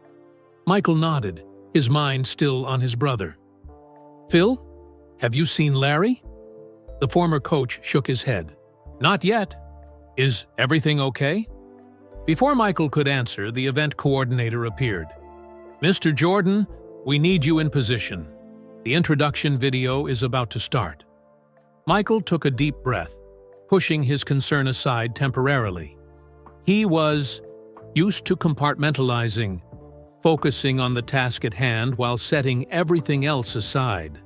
Michael nodded, his mind still on his brother. "Phil, have you seen Larry?" The former coach shook his head. "Not yet. Is everything okay?" Before Michael could answer, the event coordinator appeared. "Mr. Jordan, we need you in position. The introduction video is about to start." Michael took a deep breath, pushing his concern aside temporarily. He was used to compartmentalizing, focusing on the task at hand while setting everything else aside.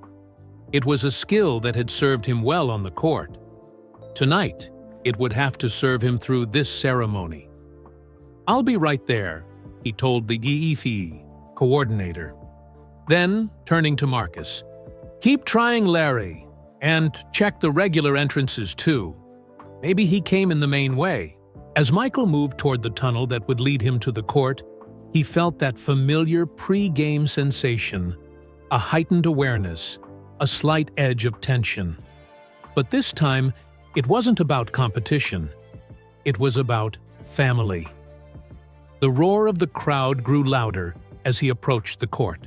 It was a skill that had served him well on the court. Tonight, it would have to serve him through this ceremony. "I'll be right there," he told the EEFE coordinator. Then, turning to Marcus, "Keep trying Larry, and check the regular entrances too. Maybe he came in the main way." As Michael moved toward the tunnel that would lead him to the court, he felt that familiar pre-game sensation, a heightened awareness, a slight edge of tension. But this time, it wasn't about competition. It was about family. The roar of the crowd grew louder as he approached the court.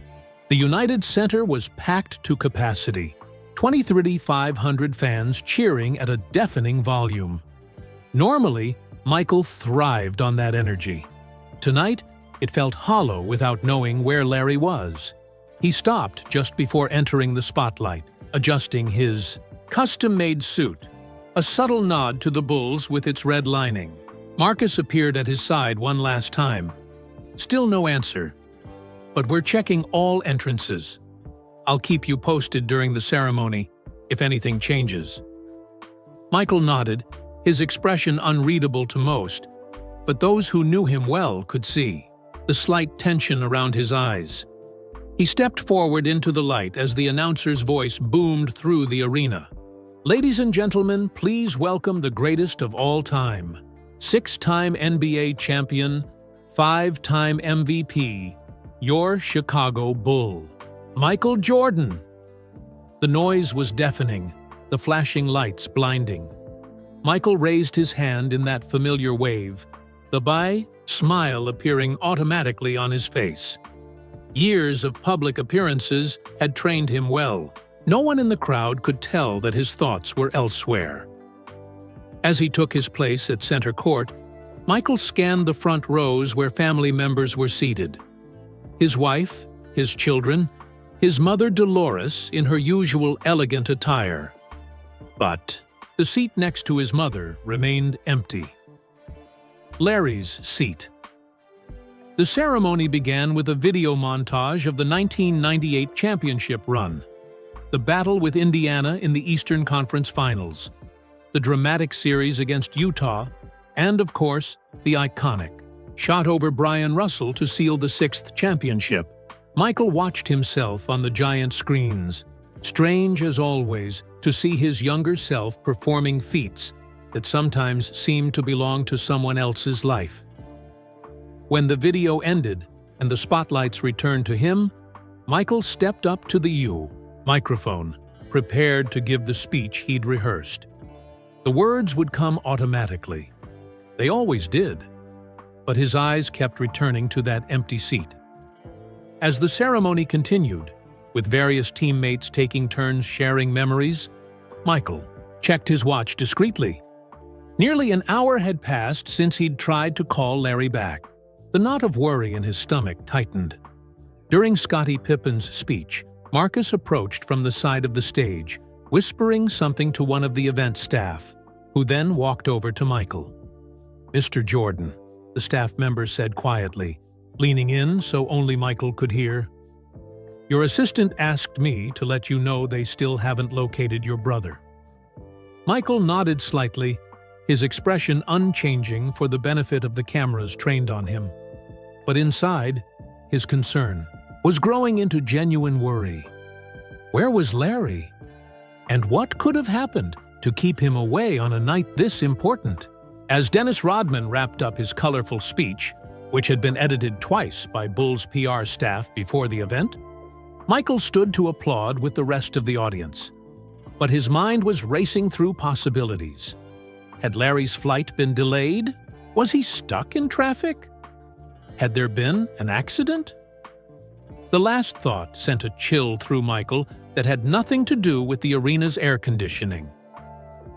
The United Center was packed to capacity, 23,500 fans cheering at a deafening volume. Normally, Michael thrived on that energy. Tonight, it felt hollow without knowing where Larry was. He stopped just before entering the spotlight, adjusting his custom-made suit, a subtle nod to the Bulls with its red lining. Marcus appeared at his side one last time. Still no answer. "But we're checking all entrances. I'll keep you posted during the ceremony if anything changes." Michael nodded, his expression unreadable to most, but those who knew him well could see the slight tension around his eyes. He stepped forward into the light as the announcer's voice boomed through the arena. "Ladies and gentlemen, please welcome the greatest of all time, 6-time NBA champion, 5-time MVP, your Chicago Bull, Michael Jordan." The noise was deafening, the flashing lights blinding. Michael raised his hand in that familiar wave, the bye smile appearing automatically on his face. Years of public appearances had trained him well. No one in the crowd could tell that his thoughts were elsewhere. As he took his place at center court, Michael scanned the front rows where family members were seated. His wife, his children, his mother Dolores in her usual elegant attire. But the seat next to his mother remained empty. Larry's seat. The ceremony began with a video montage of the 1998 championship run, the battle with Indiana in the Eastern Conference Finals, the dramatic series against Utah, and, of course, the iconic shot over Brian Russell to seal the sixth championship. Michael watched himself on the giant screens. Strange as always to see his younger self performing feats that sometimes seemed to belong to someone else's life. When the video ended and the spotlights returned to him, Michael stepped up to the microphone, prepared to give the speech he'd rehearsed. The words would come automatically. They always did. But his eyes kept returning to that empty seat. As the ceremony continued, with various teammates taking turns sharing memories, Michael checked his watch discreetly. Nearly an hour had passed since he'd tried to call Larry back. The knot of worry in his stomach tightened. During Scottie Pippen's speech, Marcus approached from the side of the stage, whispering something to one of the event staff, who then walked over to Michael. "Mr. Jordan," the staff member said quietly, leaning in so only Michael could hear. "Your assistant asked me to let you know they still haven't located your brother." Michael nodded slightly, his expression unchanging for the benefit of the cameras trained on him. But inside, his concern was growing into genuine worry. Where was Larry? And what could have happened to keep him away on a night this important? As Dennis Rodman wrapped up his colorful speech, which had been edited twice by Bulls PR staff before the event, Michael stood to applaud with the rest of the audience. But his mind was racing through possibilities. Had Larry's flight been delayed? Was he stuck in traffic? Had there been an accident? The last thought sent a chill through Michael that had nothing to do with the arena's air conditioning.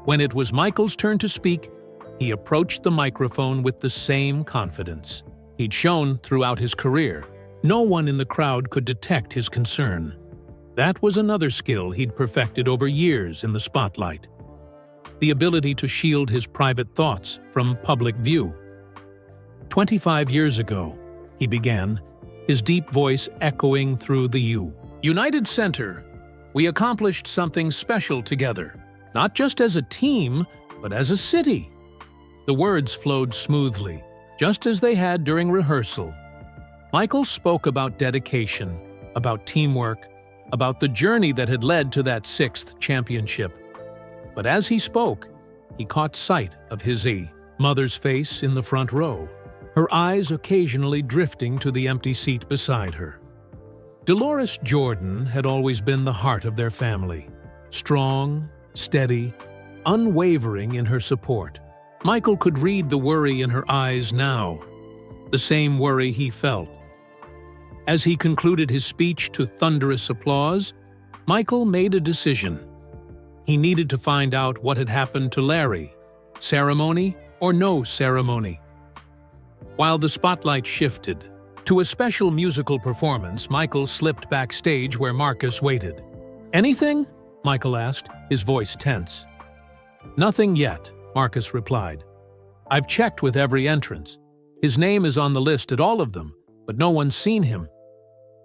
When it was Michael's turn to speak, he approached the microphone with the same confidence he'd shown throughout his career. No one in the crowd could detect his concern. That was another skill he'd perfected over years in the spotlight. The ability to shield his private thoughts from public view. 25 years ago, he began, his deep voice echoing through the United Center. We accomplished something special together, not just as a team, but as a city. The words flowed smoothly, just as they had during rehearsal. Michael spoke about dedication, about teamwork, about the journey that had led to that sixth championship. But as he spoke, he caught sight of his mother's face in the front row, her eyes occasionally drifting to the empty seat beside her. Dolores Jordan had always been the heart of their family, strong, steady, unwavering in her support. Michael could read the worry in her eyes now, the same worry he felt. As he concluded his speech to thunderous applause, Michael made a decision. He needed to find out what had happened to Larry, ceremony or no ceremony. While the spotlight shifted to a special musical performance, Michael slipped backstage where Marcus waited. "Anything?" Michael asked, his voice tense. "Nothing yet," Marcus replied. "I've checked with every entrance. His name is on the list at all of them, but no one's seen him."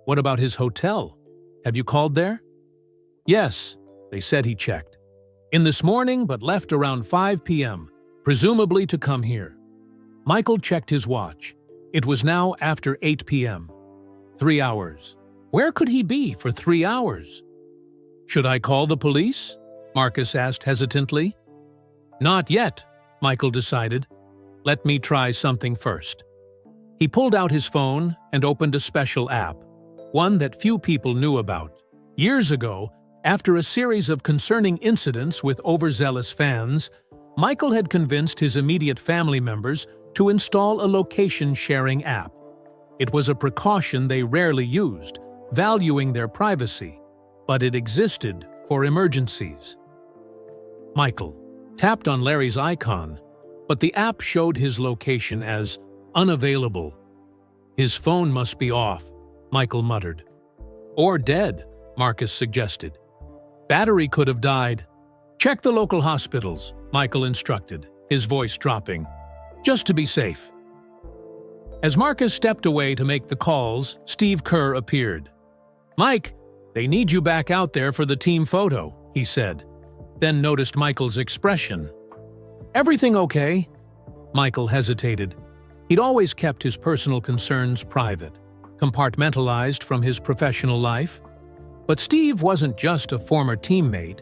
"What about his hotel? Have you called there?" "Yes," they said he checked. "In this morning, but left around 5 p.m., presumably to come here." Michael checked his watch. It was now after 8 p.m. 3 hours. Where could he be for 3 hours? "Should I call the police?" Marcus asked hesitantly. "Not yet," Michael decided. "Let me try something first." He pulled out his phone and opened a special app, one that few people knew about. Years ago, after a series of concerning incidents with overzealous fans, Michael had convinced his immediate family members to install a location-sharing app. It was a precaution they rarely used, valuing their privacy, but it existed for emergencies. Michael tapped on Larry's icon, but the app showed his location as unavailable. "His phone must be off," Michael muttered. Or dead, Marcus suggested. Battery could have died. Check the local hospitals, Michael instructed, his voice dropping, just to be safe. As Marcus stepped away to make the calls, Steve Kerr appeared. "Mike, they need you back out there for the team photo," he said, then noticed Michael's expression. "Everything okay?" Michael hesitated. He'd always kept his personal concerns private, compartmentalized from his professional life. But Steve wasn't just a former teammate.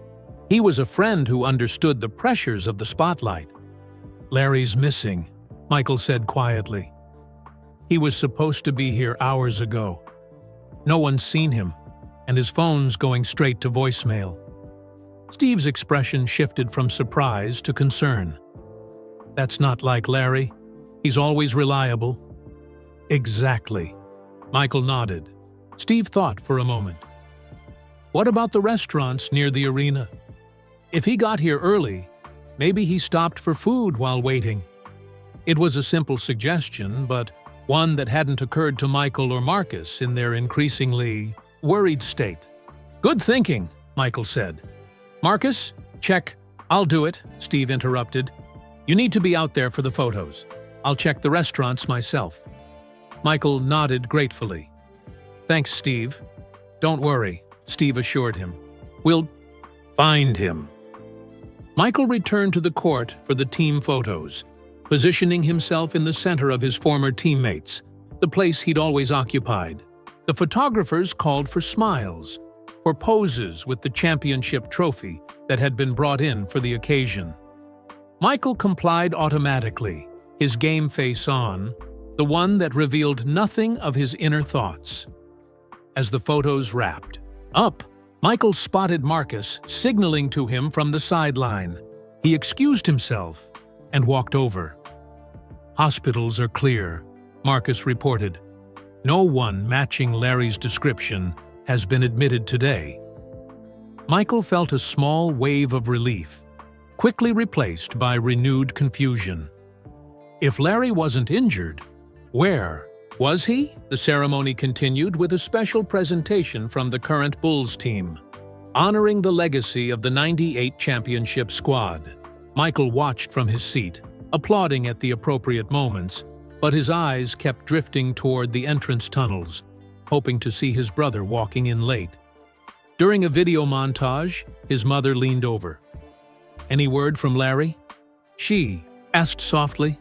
He was a friend who understood the pressures of the spotlight. "Larry's missing," Michael said quietly. "He was supposed to be here hours ago. No one's seen him, and his phone's going straight to voicemail." Steve's expression shifted from surprise to concern. "That's not like Larry. He's always reliable." "Exactly." Michael nodded. Steve thought for a moment. "What about the restaurants near the arena? If he got here early, maybe he stopped for food while waiting." It was a simple suggestion, but one that hadn't occurred to Michael or Marcus in their increasingly worried state. "Good thinking," Michael said. "Marcus, check." "I'll do it," Steve interrupted. "You need to be out there for the photos. I'll check the restaurants myself." Michael nodded gratefully. "Thanks, Steve." "Don't worry," Steve assured him. "We'll find him." Michael returned to the court for the team photos, positioning himself in the center of his former teammates, the place he'd always occupied. The photographers called for smiles, for poses with the championship trophy that had been brought in for the occasion. Michael complied automatically, his game face on, the one that revealed nothing of his inner thoughts. As the photos wrapped up, Michael spotted Marcus signaling to him from the sideline. He excused himself and walked over. "Hospitals are clear," Marcus reported. "No one matching Larry's description has been admitted today." Michael felt a small wave of relief, quickly replaced by renewed confusion. If Larry wasn't injured, where was he? The ceremony continued with a special presentation from the current Bulls team, honoring the legacy of the '98 championship squad. Michael watched from his seat, applauding at the appropriate moments, but his eyes kept drifting toward the entrance tunnels, hoping to see his brother walking in late. During a video montage, his mother leaned over. "Any word from Larry?" she asked softly.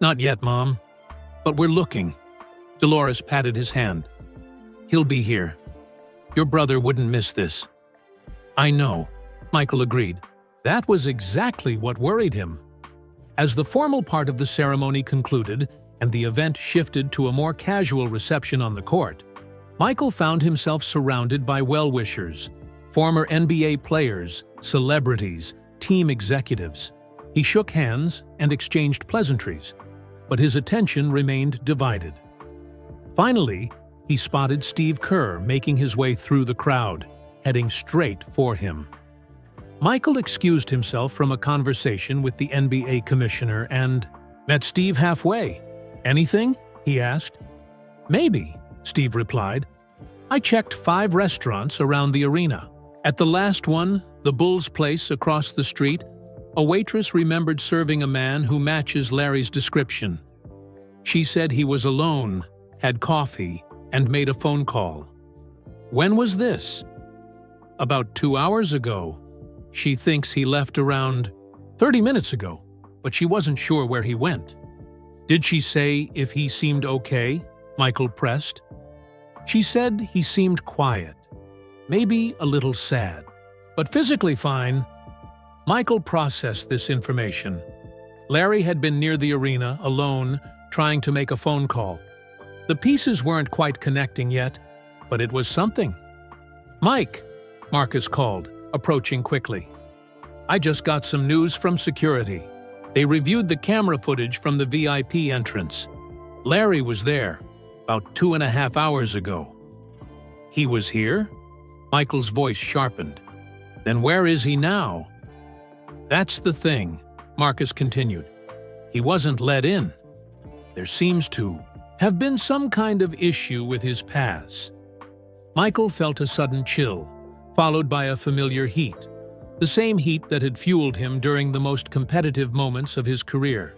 "Not yet, Mom, but we're looking." Dolores patted his hand. "He'll be here. Your brother wouldn't miss this." "I know," Michael agreed. That was exactly what worried him. As the formal part of the ceremony concluded and the event shifted to a more casual reception on the court, Michael found himself surrounded by well-wishers, former NBA players, celebrities, team executives. He shook hands and exchanged pleasantries, but his attention remained divided. Finally, he spotted Steve Kerr making his way through the crowd, heading straight for him. Michael excused himself from a conversation with the NBA commissioner and met Steve halfway. "Anything?" he asked. "Maybe," Steve replied. "I checked 5 restaurants around the arena. At the last one, the Bulls place across the street, a waitress remembered serving a man who matches Larry's description. She said he was alone, had coffee, and made a phone call." "When was this?" "About 2 hours ago. She thinks he left around 30 minutes ago, but she wasn't sure where he went." "Did she say if he seemed okay?" Michael pressed. "She said he seemed quiet, maybe a little sad, but physically fine." Michael processed this information. Larry had been near the arena, alone, trying to make a phone call. The pieces weren't quite connecting yet, but it was something. "Mike," Marcus called, approaching quickly. "I just got some news from security. They reviewed the camera footage from the VIP entrance. Larry was there, about 2.5 hours ago." "He was here?" Michael's voice sharpened. "Then where is he now?" "That's the thing," Marcus continued. "He wasn't let in. There seems to have been some kind of issue with his pass. Michael felt a sudden chill, followed by a familiar heat, the same heat that had fueled him during the most competitive moments of his career.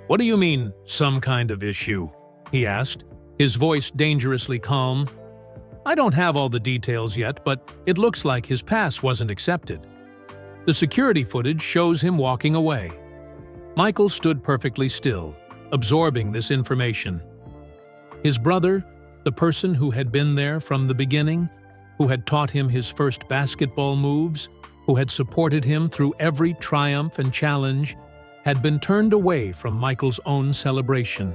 "What do you mean, some kind of issue?" he asked, his voice dangerously calm. "I don't have all the details yet, but it looks like his pass wasn't accepted. The security footage shows him walking away." Michael stood perfectly still, absorbing this information. His brother, the person who had been there from the beginning, who had taught him his first basketball moves, who had supported him through every triumph and challenge, had been turned away from Michael's own celebration.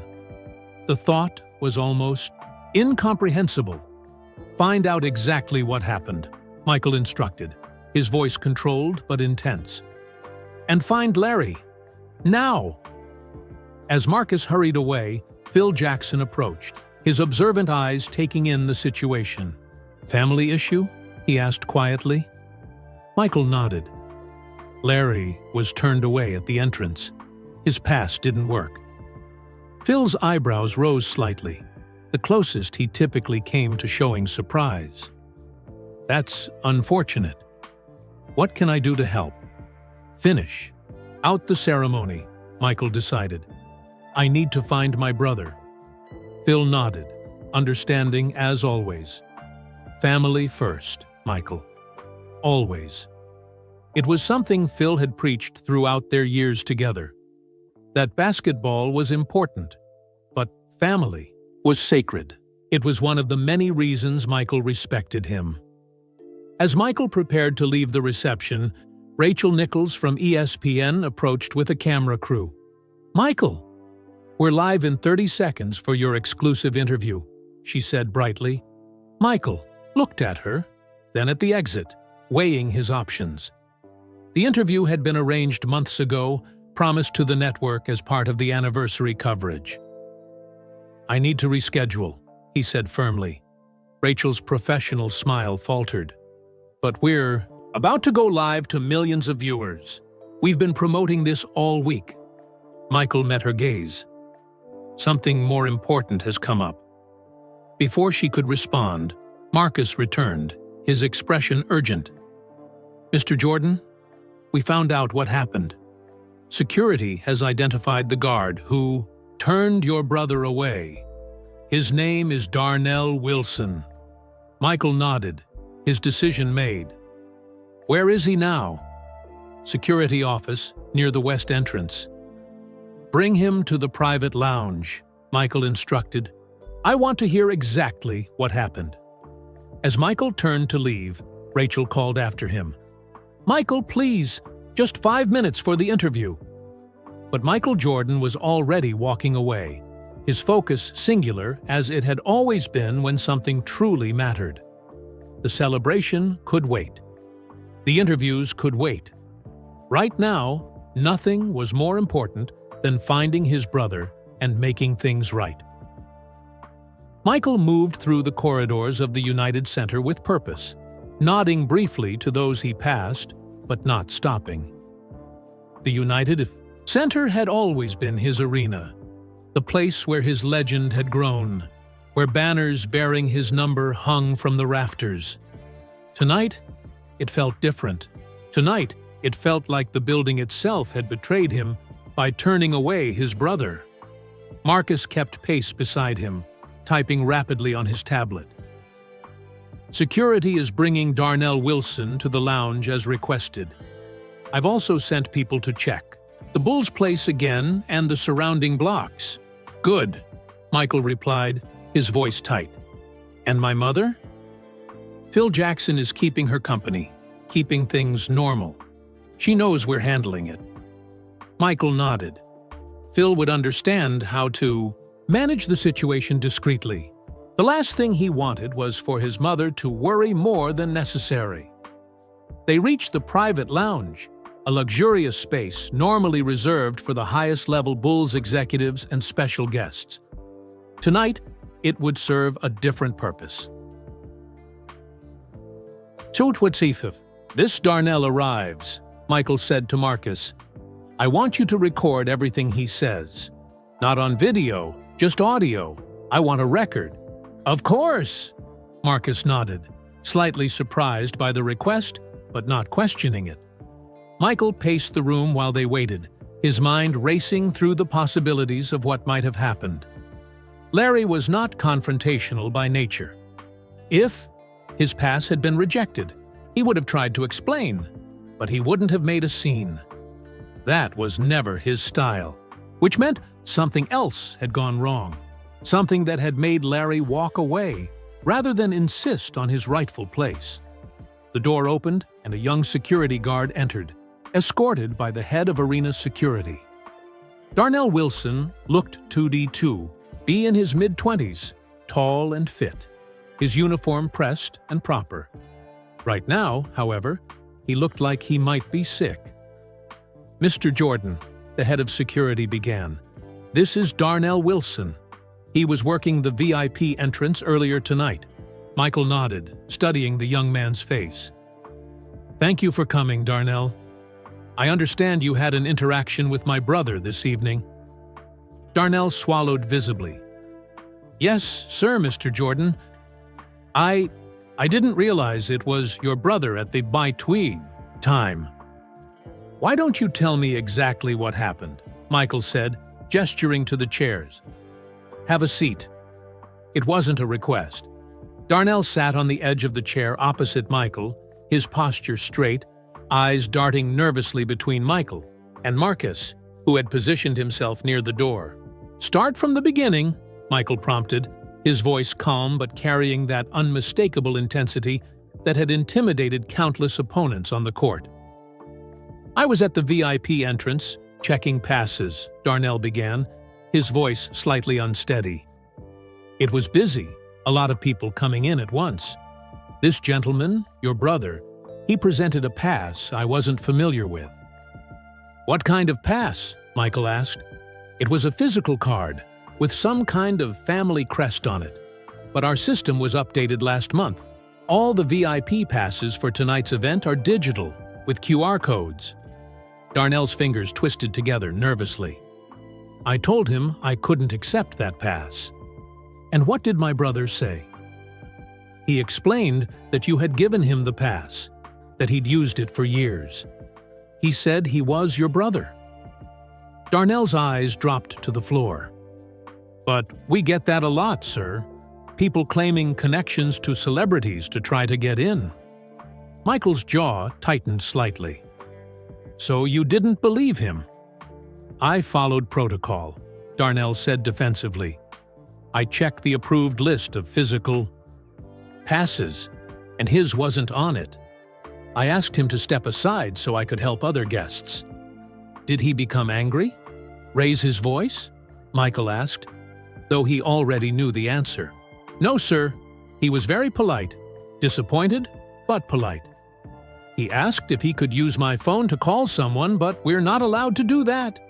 The thought was almost incomprehensible. "Find out exactly what happened," Michael instructed, his voice controlled but intense. "And find Larry. Now!" As Marcus hurried away, Phil Jackson approached, his observant eyes taking in the situation. "Family issue?" he asked quietly. Michael nodded. Larry was turned away at the entrance. His pass didn't work. Phil's eyebrows rose slightly, the closest he typically came to showing surprise. "That's unfortunate. What can I do to help?" "Finish out the ceremony," Michael decided. "I need to find my brother." Phil nodded, understanding as always. Family first, Michael. Always. It was something Phil had preached throughout their years together. That basketball was important, but family was sacred. It was one of the many reasons Michael respected him. As Michael prepared to leave the reception, Rachel Nichols from ESPN approached with a camera crew. "Michael, we're live in 30 seconds for your exclusive interview," she said brightly. Michael looked at her, then at the exit, weighing his options. The interview had been arranged months ago, promised to the network as part of the anniversary coverage. "I need to reschedule," he said firmly. Rachel's professional smile faltered. "But we're about to go live to millions of viewers. We've been promoting this all week." Michael met her gaze. "Something more important has come up." Before she could respond, Marcus returned, his expression urgent. "Mr. Jordan, we found out what happened. Security has identified the guard who turned your brother away. His name is Darnell Wilson." Michael nodded, his decision made. "Where is he now?" "Security office, near the west entrance." "Bring him to the private lounge," Michael instructed. "I want to hear exactly what happened." As Michael turned to leave, Rachel called after him. "Michael, please, just 5 minutes for the interview." But Michael Jordan was already walking away, his focus singular as it had always been when something truly mattered. The celebration could wait. The interviews could wait. Right now, nothing was more important than finding his brother and making things right. Michael moved through the corridors of the United Center with purpose, nodding briefly to those he passed, but not stopping. The United Center had always been his arena, the place where his legend had grown, where banners bearing his number hung from the rafters. Tonight, it felt different. Tonight, it felt like the building itself had betrayed him by turning away his brother. Marcus kept pace beside him, typing rapidly on his tablet. "Security is bringing Darnell Wilson to the lounge as requested. I've also sent people to check the Bulls' place again and the surrounding blocks." "Good," Michael replied, his voice tight. "And my mother?" "Phil Jackson is keeping her company, keeping things normal. She knows we're handling it." Michael nodded. Phil would understand how to manage the situation discreetly. The last thing he wanted was for his mother to worry more than necessary. They reached the private lounge, a luxurious space normally reserved for the highest-level Bulls executives and special guests. Tonight, it would serve a different purpose. "Tutwatsifif, this Darnell arrives," Michael said to Marcus. "I want you to record everything he says. Not on video, just audio. I want a record." "Of course!" Marcus nodded, slightly surprised by the request, but not questioning it. Michael paced the room while they waited, his mind racing through the possibilities of what might have happened. Larry was not confrontational by nature. If his pass had been rejected, he would have tried to explain, but he wouldn't have made a scene. That was never his style, which meant something else had gone wrong, something that had made Larry walk away rather than insist on his rightful place. The door opened and a young security guard entered, escorted by the head of arena security. Darnell Wilson looked 2D2, be in his mid-20s, tall and fit, his uniform pressed and proper. Right now, however, he looked like he might be sick. "Mr. Jordan," the head of security began, "this is Darnell Wilson. He was working the VIP entrance earlier tonight." Michael nodded, studying the young man's face. "Thank you for coming, Darnell. I understand you had an interaction with my brother this evening." Darnell swallowed visibly. "Yes, sir, Mr. Jordan. I didn't realize it was your brother at the Tweed time." "Why don't you tell me exactly what happened?" Michael said, gesturing to the chairs. "Have a seat." It wasn't a request. Darnell sat on the edge of the chair opposite Michael, his posture straight, eyes darting nervously between Michael and Marcus, who had positioned himself near the door. "Start from the beginning," Michael prompted, his voice calm but carrying that unmistakable intensity that had intimidated countless opponents on the court. "I was at the VIP entrance, checking passes," Darnell began, his voice slightly unsteady. "It was busy, a lot of people coming in at once. This gentleman, your brother, he presented a pass I wasn't familiar with." "What kind of pass?" Michael asked. "It was a physical card, with some kind of family crest on it. But our system was updated last month. All the VIP passes for tonight's event are digital, with QR codes." Darnell's fingers twisted together nervously. "I told him I couldn't accept that pass." "And what did my brother say?" "He explained that you had given him the pass, that he'd used it for years. He said he was your brother." Darnell's eyes dropped to the floor. "But we get that a lot, sir. People claiming connections to celebrities to try to get in." Michael's jaw tightened slightly. "So you didn't believe him?" "I followed protocol," Darnell said defensively. "I checked the approved list of physical passes, and his wasn't on it. I asked him to step aside so I could help other guests." "Did he become angry? Raise his voice?" Michael asked, though he already knew the answer. "No, sir. He was very polite. Disappointed, but polite. He asked if he could use my phone to call someone, but we're not allowed to do that.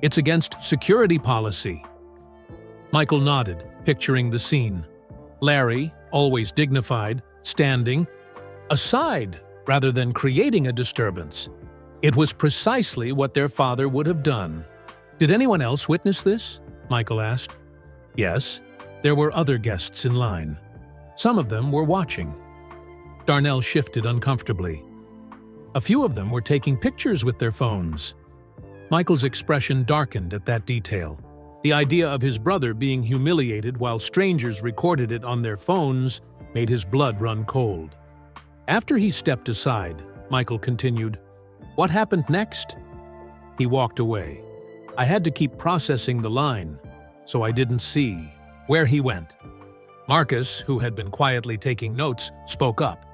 It's against security policy." Michael nodded, picturing the scene. Larry, always dignified, standing aside rather than creating a disturbance. It was precisely what their father would have done. "Did anyone else witness this?" Michael asked. "Yes, there were other guests in line. Some of them were watching." Darnell shifted uncomfortably. "A few of them were taking pictures with their phones." Michael's expression darkened at that detail. The idea of his brother being humiliated while strangers recorded it on their phones made his blood run cold. After he stepped aside, Michael continued, "What happened next?" "He walked away. I had to keep processing the line, so I didn't see where he went." Marcus, who had been quietly taking notes, spoke up.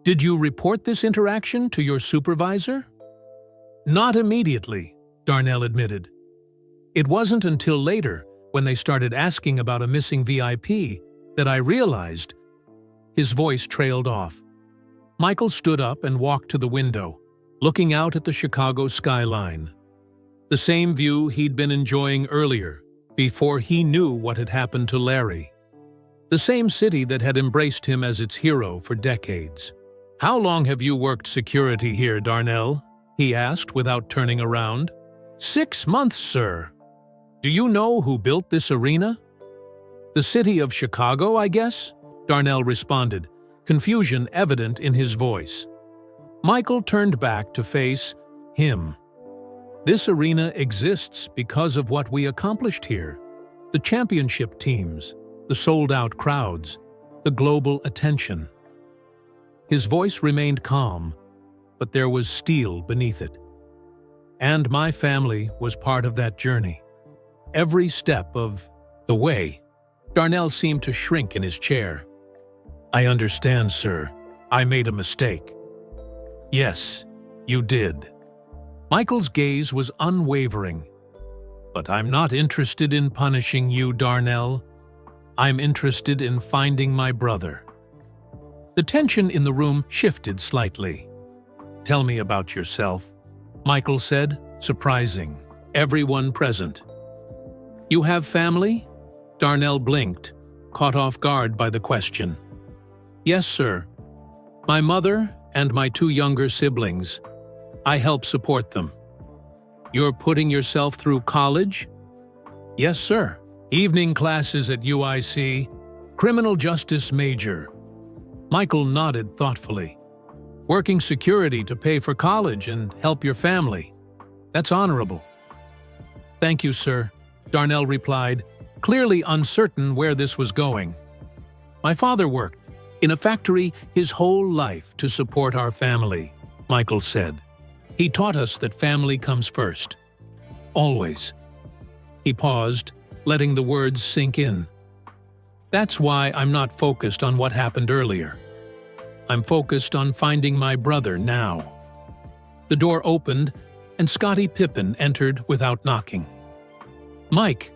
"Did you report this interaction to your supervisor?" "Not immediately," Darnell admitted. "It wasn't until later, when they started asking about a missing VIP, that I realized." His voice trailed off. Michael stood up and walked to the window, looking out at the Chicago skyline. The same view he'd been enjoying earlier, before he knew what had happened to Larry. The same city that had embraced him as its hero for decades. "How long have you worked security here, Darnell?" he asked without turning around. 6 months, sir." "Do you know who built this arena?" "The city of Chicago, I guess?" Darnell responded, confusion evident in his voice. Michael turned back to face him. This arena exists because of what we accomplished here. The championship teams, the sold-out crowds, the global attention. His voice remained calm, but there was steel beneath it. And my family was part of that journey. Every step of the way. Darnell seemed to shrink in his chair. I understand, sir. I made a mistake. Yes, you did. Michael's gaze was unwavering. But I'm not interested in punishing you, Darnell. I'm interested in finding my brother. The tension in the room shifted slightly. Tell me about yourself, Michael said, surprising everyone present. You have family? Darnell blinked, caught off guard by the question. Yes, sir. My mother and my 2 younger siblings. I help support them. You're putting yourself through college? Yes, sir. Evening classes at UIC. Criminal justice major. Michael nodded thoughtfully. Working security to pay for college and help your family. That's honorable. Thank you, sir, Darnell replied, clearly uncertain where this was going. My father worked in a factory his whole life to support our family, Michael said. He taught us that family comes first. Always. He paused, letting the words sink in. That's why I'm not focused on what happened earlier. I'm focused on finding my brother now. The door opened, and Scottie Pippen entered without knocking. Mike,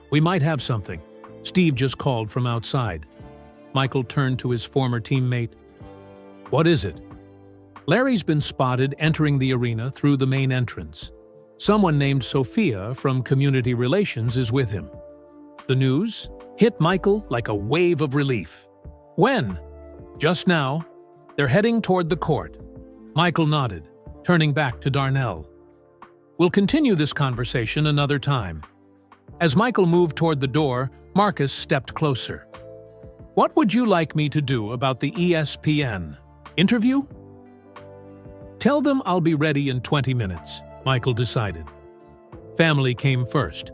we might have something. Steve just called from outside. Michael turned to his former teammate. What is it? Larry's been spotted entering the arena through the main entrance. Someone named Sophia from Community Relations is with him. The news hit Michael like a wave of relief. When? Just now. They're heading toward the court. Michael nodded, turning back to Darnell. We'll continue this conversation another time. As Michael moved toward the door, Marcus stepped closer. What would you like me to do about the ESPN interview? Tell them I'll be ready in 20 minutes, Michael decided. Family came first,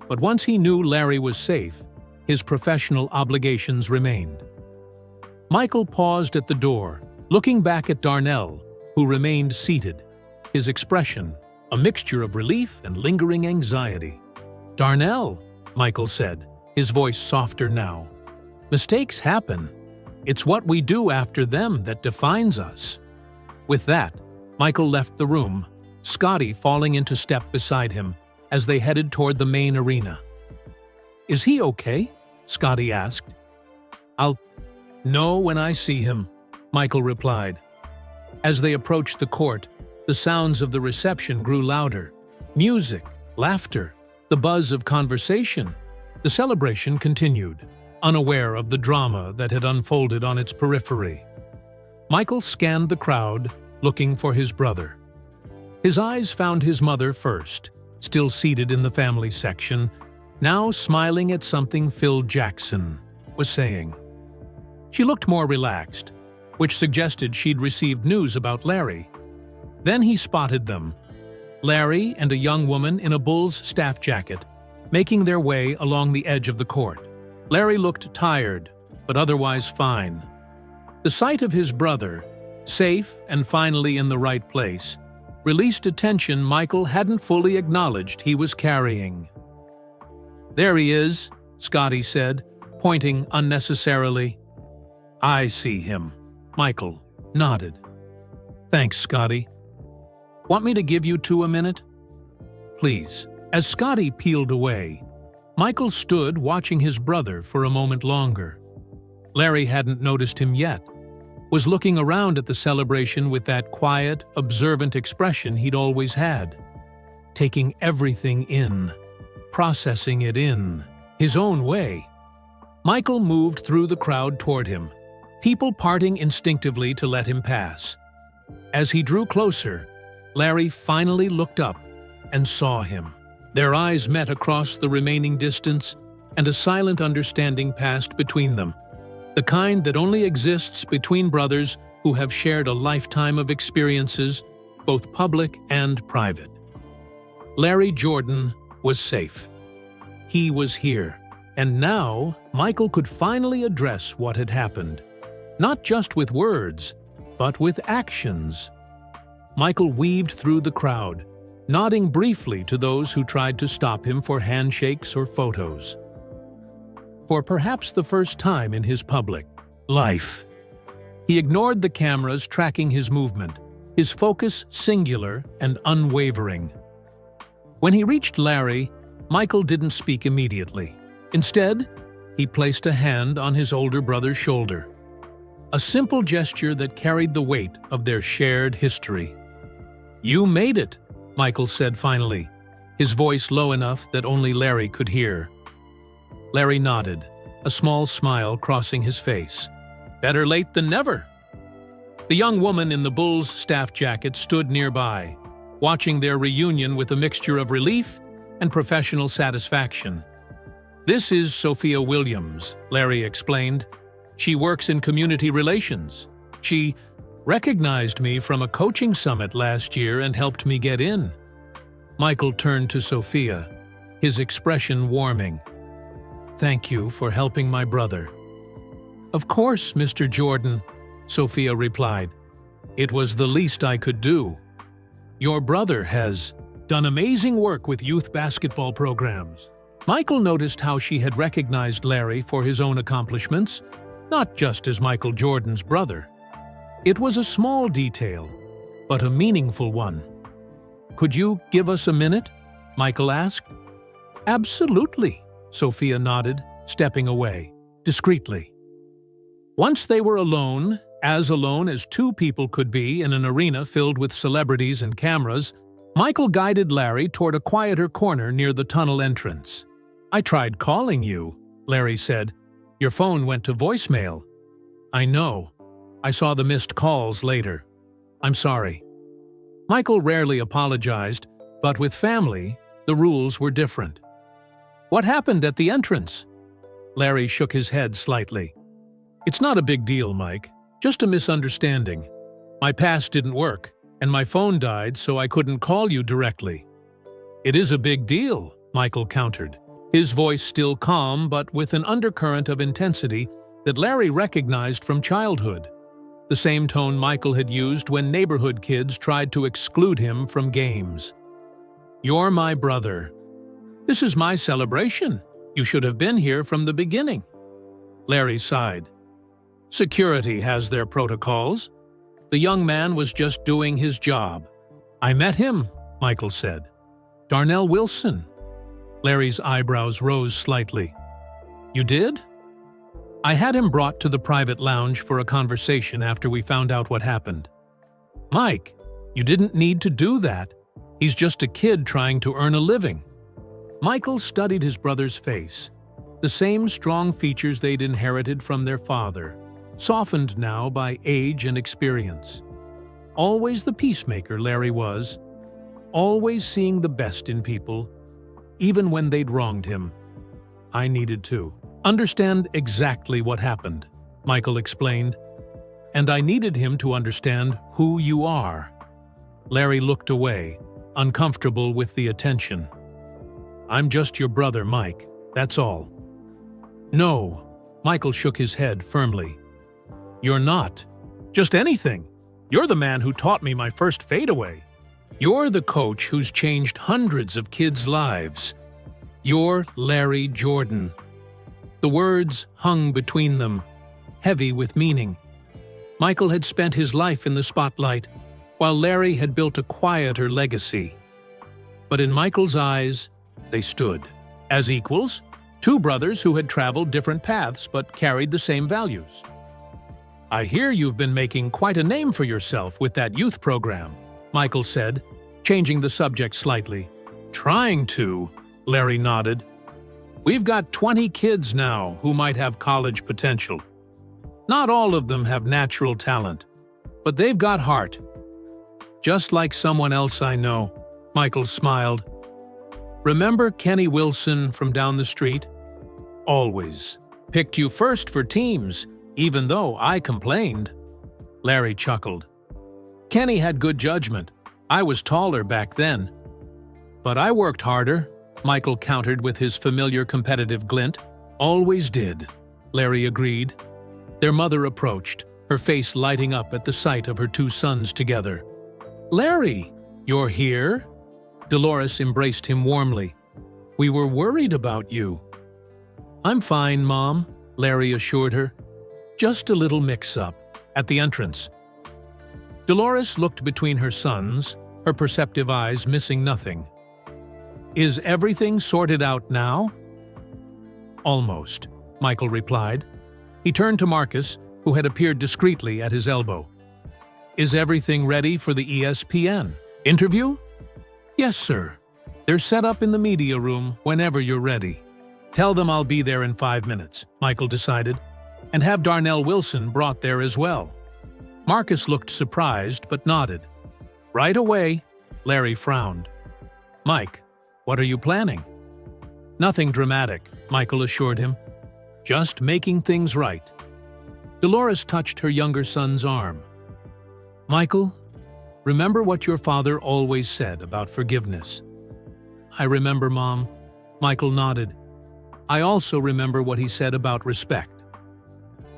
but once he knew Larry was safe, his professional obligations remained. Michael paused at the door, looking back at Darnell, who remained seated, his expression a mixture of relief and lingering anxiety. Darnell, Michael said, his voice softer now. Mistakes happen. It's what we do after them that defines us. With that, Michael left the room, Scottie falling into step beside him as they headed toward the main arena. Is he okay? Scottie asked. I'll know when I see him, Michael replied. As they approached the court, the sounds of the reception grew louder. Music, laughter, the buzz of conversation. The celebration continued, unaware of the drama that had unfolded on its periphery. Michael scanned the crowd, looking for his brother. His eyes found his mother first, still seated in the family section, now smiling at something Phil Jackson was saying. She looked more relaxed, which suggested she'd received news about Larry. Then he spotted them, Larry and a young woman in a Bulls staff jacket, making their way along the edge of the court. Larry looked tired, but otherwise fine. The sight of his brother, safe and finally in the right place, released a tension Michael hadn't fully acknowledged he was carrying. There he is, Scottie said, pointing unnecessarily. I see him. Michael nodded. Thanks, Scottie. Want me to give you 2 a minute? Please. As Scottie peeled away, Michael stood watching his brother for a moment longer. Larry hadn't noticed him yet, was looking around at the celebration with that quiet, observant expression he'd always had, taking everything in, processing it in his own way. Michael moved through the crowd toward him, people parting instinctively to let him pass. As he drew closer, Larry finally looked up and saw him. Their eyes met across the remaining distance, and a silent understanding passed between them. the kind that only exists between brothers who have shared a lifetime of experiences, both public and private. Larry Jordan was safe. He was here, and now Michael could finally address what had happened, not just with words, but with actions. Michael weaved through the crowd, nodding briefly to those who tried to stop him for handshakes or photos. For perhaps the first time in his public life, he ignored the cameras tracking his movement, his focus singular and unwavering. When he reached Larry, Michael didn't speak immediately. Instead, he placed a hand on his older brother's shoulder, a simple gesture that carried the weight of their shared history. "You made it," Michael said finally, his voice low enough that only Larry could hear. Larry nodded, a small smile crossing his face. "Better late than never." The young woman in the Bulls staff jacket stood nearby, watching their reunion with a mixture of relief and professional satisfaction. "This is Sophia Williams," Larry explained. "She works in community relations. She recognized me from a coaching summit last year and helped me get in." Michael turned to Sophia, his expression warming. "Thank you for helping my brother." "Of course, Mr. Jordan," Sophia replied. "It was the least I could do. Your brother has done amazing work with youth basketball programs." Michael noticed how she had recognized Larry for his own accomplishments, not just as Michael Jordan's brother. It was a small detail, but a meaningful one. "Could you give us a minute?" Michael asked. "Absolutely," Sophia nodded, stepping away, discreetly. Once they were alone as two people could be in an arena filled with celebrities and cameras, Michael guided Larry toward a quieter corner near the tunnel entrance. "I tried calling you," Larry said. "Your phone went to voicemail." "I know. I saw the missed calls later. I'm sorry." Michael rarely apologized, but with family, the rules were different. "What happened at the entrance?" Larry shook his head slightly. "It's not a big deal, Mike. Just a misunderstanding. My pass didn't work, and my phone died, so I couldn't call you directly." "It is a big deal," Michael countered, his voice still calm but with an undercurrent of intensity that Larry recognized from childhood, the same tone Michael had used when neighborhood kids tried to exclude him from games. "You're my brother. This is my celebration. You should have been here from the beginning." Larry sighed. "Security has their protocols. The young man was just doing his job." "I met him," Michael said. "Darnell Wilson." Larry's eyebrows rose slightly. "You did?" "I had him brought to the private lounge for a conversation after we found out what happened." "Mike, you didn't need to do that. He's just a kid trying to earn a living." Michael studied his brother's face, the same strong features they'd inherited from their father, softened now by age and experience. Always the peacemaker Larry was, always seeing the best in people, even when they'd wronged him. "I needed to understand exactly what happened," Michael explained. "And I needed him to understand who you are." Larry looked away, uncomfortable with the attention. "I'm just your brother, Mike. That's all." "No," Michael shook his head firmly. "You're not. Just anything. You're the man who taught me my first fadeaway. You're the coach who's changed hundreds of kids' lives. You're Larry Jordan." The words hung between them, heavy with meaning. Michael had spent his life in the spotlight, while Larry had built a quieter legacy. But in Michael's eyes, they stood as equals, two brothers who had traveled different paths but carried the same values. "I hear you've been making quite a name for yourself with that youth program," Michael said, changing the subject slightly. "Trying to," Larry nodded. "We've got 20 kids now who might have college potential. Not all of them have natural talent, but they've got heart. Just like someone else I know," Michael smiled. "Remember Kenny Wilson from down the street? Always. Picked you first for teams, even though I complained. Larry chuckled. Kenny had good judgment. I was taller back then. But I worked harder, Michael countered with his familiar competitive glint. Always did, Larry agreed. Their mother approached, her face lighting up at the sight of her two sons together. Larry, you're here? Dolores embraced him warmly. We were worried about you. I'm fine, Mom, Larry assured her. Just a little mix-up at the entrance. Dolores looked between her sons, her perceptive eyes missing nothing. Is everything sorted out now? Almost, Michael replied. He turned to Marcus, who had appeared discreetly at his elbow. Is everything ready for the ESPN interview? Yes, sir. They're set up in the media room whenever you're ready. Tell them I'll be there in 5 minutes, Michael decided, and have Darnell Wilson brought there as well. Marcus looked surprised but nodded. Right away, Larry frowned. Mike, what are you planning? Nothing dramatic, Michael assured him. Just making things right. Dolores touched her younger son's arm. Michael, remember what your father always said about forgiveness. I remember, Mom. Michael nodded. I also remember what he said about respect.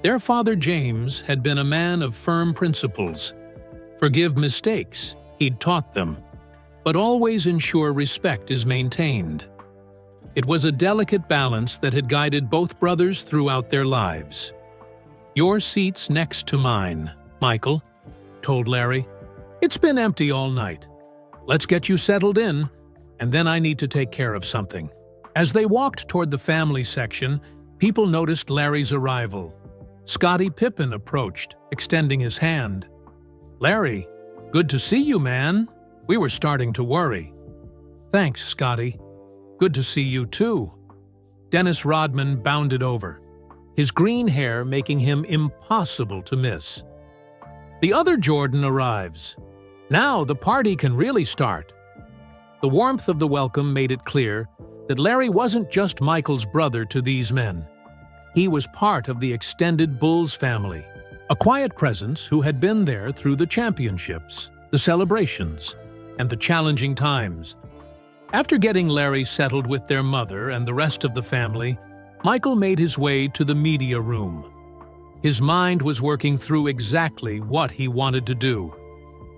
Their father James had been a man of firm principles. Forgive mistakes, he'd taught them, but always ensure respect is maintained. It was a delicate balance that had guided both brothers throughout their lives. Your seat's next to mine, Michael, told Larry. It's been empty all night. Let's get you settled in, and then I need to take care of something. As they walked toward the family section, people noticed Larry's arrival. Scottie Pippen approached, extending his hand. Larry, good to see you, man. We were starting to worry. Thanks, Scottie. Good to see you, too. Dennis Rodman bounded over, his green hair making him impossible to miss. The other Jordan arrives. Now the party can really start. The warmth of the welcome made it clear that Larry wasn't just Michael's brother to these men. He was part of the extended Bulls family, a quiet presence who had been there through the championships, the celebrations, and the challenging times. After getting Larry settled with their mother and the rest of the family, Michael made his way to the media room. His mind was working through exactly what he wanted to do.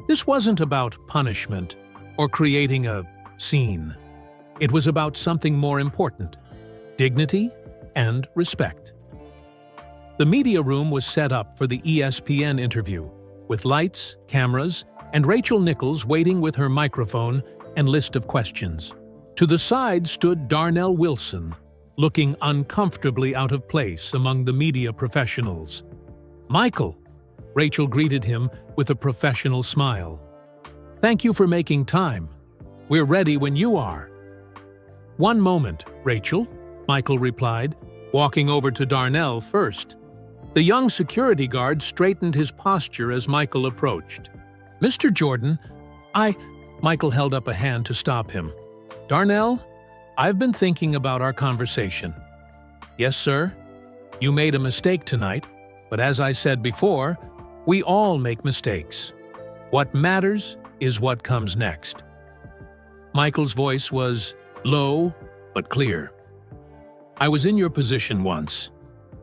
This wasn't about punishment or creating a scene. It was about something more important: dignity and respect. The media room was set up for the ESPN interview, with lights, cameras, and Rachel Nichols waiting with her microphone and list of questions. To the side stood Darnell Wilson, looking uncomfortably out of place among the media professionals. Michael, Rachel greeted him with a professional smile. Thank you for making time. We're ready when you are. One moment, Rachel, Michael replied, walking over to Darnell first. The young security guard straightened his posture as Michael approached. Mr. Jordan, Michael held up a hand to stop him. Darnell, I've been thinking about our conversation. Yes, sir. You made a mistake tonight, but as I said before, we all make mistakes. What matters is what comes next. Michael's voice was low but clear. I was in your position once,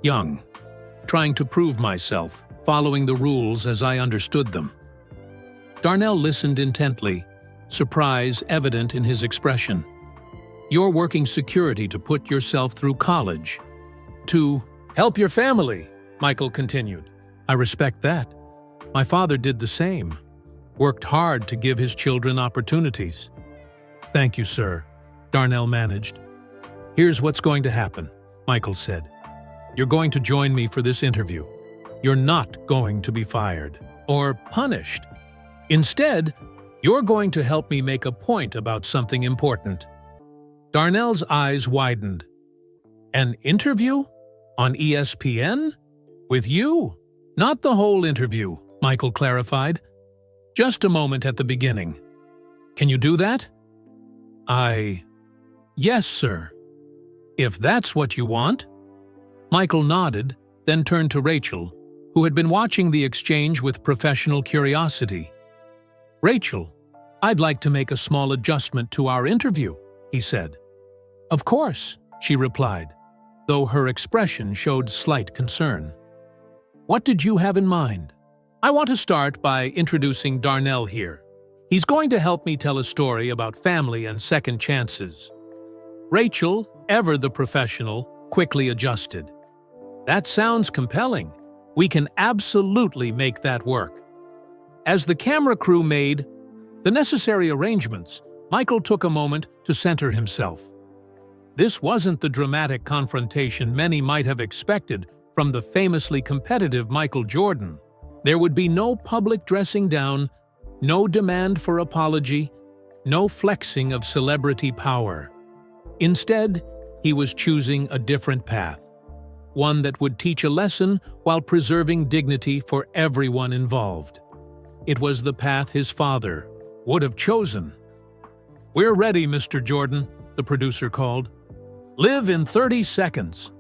young, trying to prove myself, following the rules as I understood them. Darnell listened intently, surprise evident in his expression. You're working security to put yourself through college. To help your family, Michael continued. I respect that. My father did the same. Worked hard to give his children opportunities. Thank you, sir, Darnell managed. Here's what's going to happen, Michael said. You're going to join me for this interview. You're not going to be fired or punished. Instead, you're going to help me make a point about something important. Darnell's eyes widened. An interview? On ESPN? With you? Not the whole interview, Michael clarified. Just a moment at the beginning. Can you do that? Yes, sir. If that's what you want. Michael nodded, then turned to Rachel, who had been watching the exchange with professional curiosity. "Rachel, I'd like to make a small adjustment to our interview," he said. "Of course," she replied, though her expression showed slight concern. "What did you have in mind?" "I want to start by introducing Darnell here. He's going to help me tell a story about family and second chances." Rachel, ever the professional, quickly adjusted. "That sounds compelling. We can absolutely make that work." As the camera crew made the necessary arrangements, Michael took a moment to center himself. This wasn't the dramatic confrontation many might have expected from the famously competitive Michael Jordan. There would be no public dressing down, no demand for apology, no flexing of celebrity power. Instead, he was choosing a different path, one that would teach a lesson while preserving dignity for everyone involved. It was the path his father would have chosen. "We're ready, Mr. Jordan," the producer called. "Live in 30 seconds."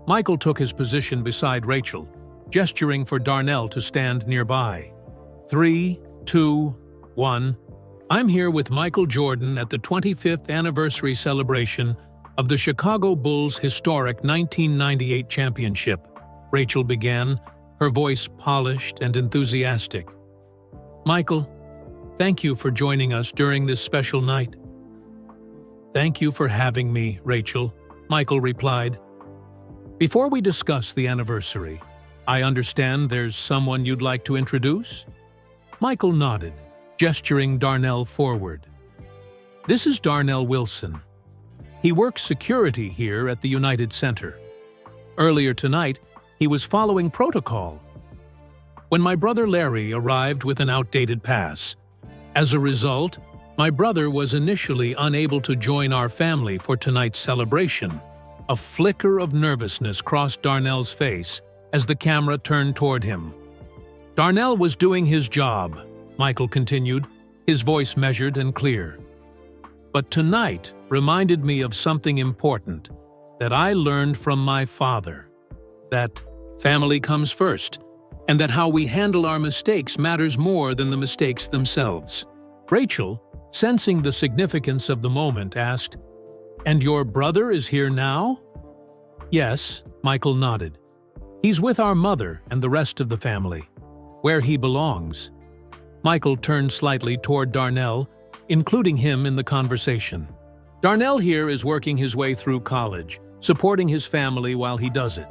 Michael took his position beside Rachel, gesturing for Darnell to stand nearby. 3, 2, 1. "I'm here with Michael Jordan at the 25th anniversary celebration of the Chicago Bulls' historic 1998 championship," Rachel began, her voice polished and enthusiastic. "Michael, thank you for joining us during this special night." "Thank you for having me, Rachel," Michael replied. "Before we discuss the anniversary, I understand there's someone you'd like to introduce?" Michael nodded, gesturing Darnell forward. "This is Darnell Wilson. He works security here at the United Center. Earlier tonight, he was following protocol when my brother Larry arrived with an outdated pass. As a result, my brother was initially unable to join our family for tonight's celebration." A flicker of nervousness crossed Darnell's face as the camera turned toward him. "Darnell was doing his job," Michael continued, his voice measured and clear. "But tonight reminded me of something important that I learned from my father. That family comes first, and that how we handle our mistakes matters more than the mistakes themselves." Rachel, sensing the significance of the moment, asked, "And your brother is here now?" "Yes," Michael nodded. "He's with our mother and the rest of the family, where he belongs." Michael turned slightly toward Darnell, including him in the conversation. "Darnell here is working his way through college, supporting his family while he does it.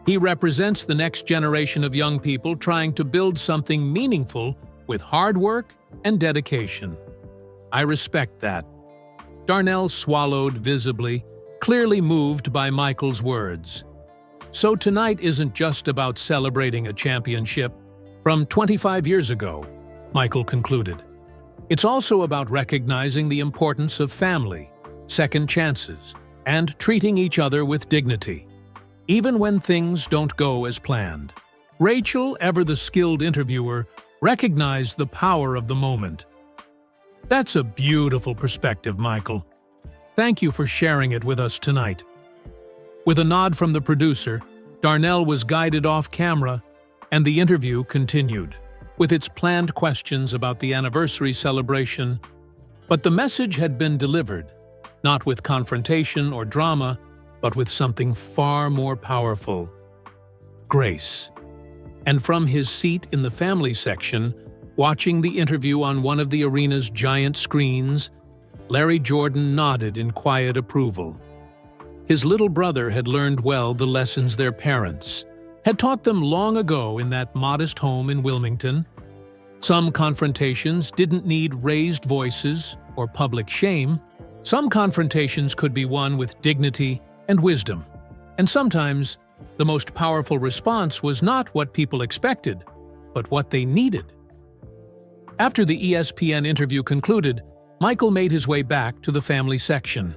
He represents the next generation of young people trying to build something meaningful with hard work and dedication. I respect that." Darnell swallowed visibly, clearly moved by Michael's words. "So tonight isn't just about celebrating a championship from 25 years ago," Michael concluded. "It's also about recognizing the importance of family, second chances, and treating each other with dignity, even when things don't go as planned." Rachel, ever the skilled interviewer, recognized the power of the moment. "That's a beautiful perspective, Michael. Thank you for sharing it with us tonight." With a nod from the producer, Darnell was guided off camera, and the interview continued, with its planned questions about the anniversary celebration. But the message had been delivered, not with confrontation or drama, but with something far more powerful: grace. And from his seat in the family section, watching the interview on one of the arena's giant screens, Larry Jordan nodded in quiet approval. His little brother had learned well the lessons their parents had taught them long ago in that modest home in Wilmington. Some confrontations didn't need raised voices or public shame. Some confrontations could be won with dignity and wisdom. And sometimes, the most powerful response was not what people expected, but what they needed. After the ESPN interview concluded, Michael made his way back to the family section.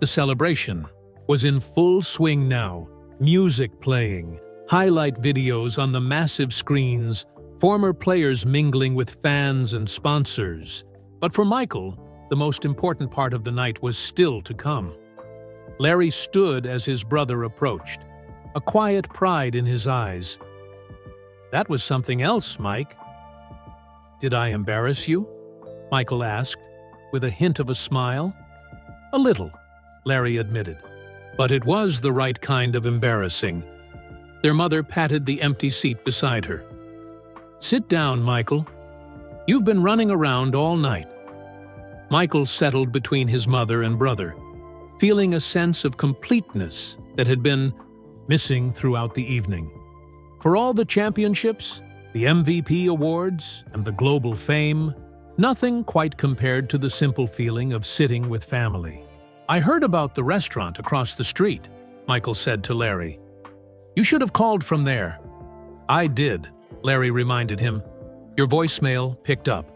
The celebration was in full swing now, music playing, highlight videos on the massive screens, former players mingling with fans and sponsors. But for Michael, the most important part of the night was still to come. Larry stood as his brother approached, a quiet pride in his eyes. "That was something else, Mike." "Did I embarrass you?" Michael asked, with a hint of a smile. "A little," Larry admitted. "But it was the right kind of embarrassing." Their mother patted the empty seat beside her. "Sit down, Michael. You've been running around all night." Michael settled between his mother and brother, feeling a sense of completeness that had been missing throughout the evening. For all the championships, the MVP awards, and the global fame, nothing quite compared to the simple feeling of sitting with family. "I heard about the restaurant across the street," Michael said to Larry. "You should have called from there." "I did," Larry reminded him. "Your voicemail picked up."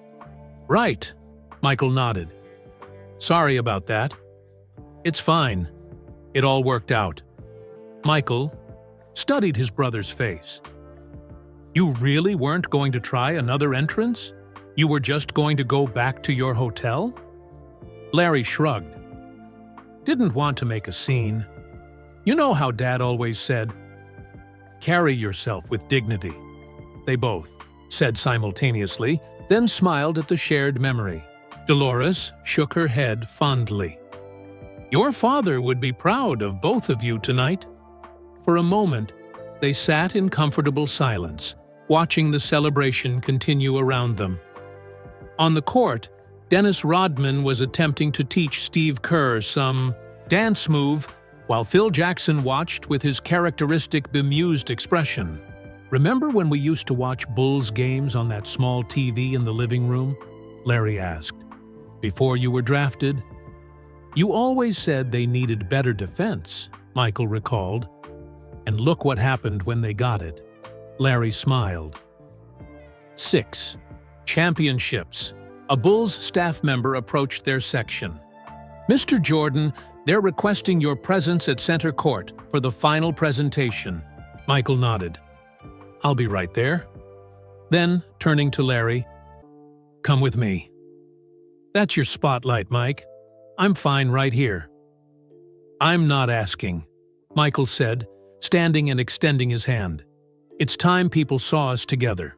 "Right," Michael nodded. "Sorry about that." "It's fine. It all worked out." Michael studied his brother's face. "You really weren't going to try another entrance? You were just going to go back to your hotel?" Larry shrugged. "Didn't want to make a scene. You know how Dad always said, 'Carry yourself with dignity.'" They both said simultaneously, then smiled at the shared memory. Dolores shook her head fondly. "Your father would be proud of both of you tonight." For a moment, they sat in comfortable silence, watching the celebration continue around them. On the court, Dennis Rodman was attempting to teach Steve Kerr some dance move, while Phil Jackson watched with his characteristic bemused expression. "Remember when we used to watch Bulls games on that small TV in the living room?" Larry asked. "Before you were drafted?" "You always said they needed better defense," Michael recalled. "And look what happened when they got it." Larry smiled. 6. Championships. A Bulls staff member approached their section. "Mr. Jordan, they're requesting your presence at center court for the final presentation." Michael nodded. "I'll be right there." Then, turning to Larry, "Come with me." "That's your spotlight, Mike. I'm fine right here." "I'm not asking," Michael said, standing and extending his hand. "It's time people saw us together."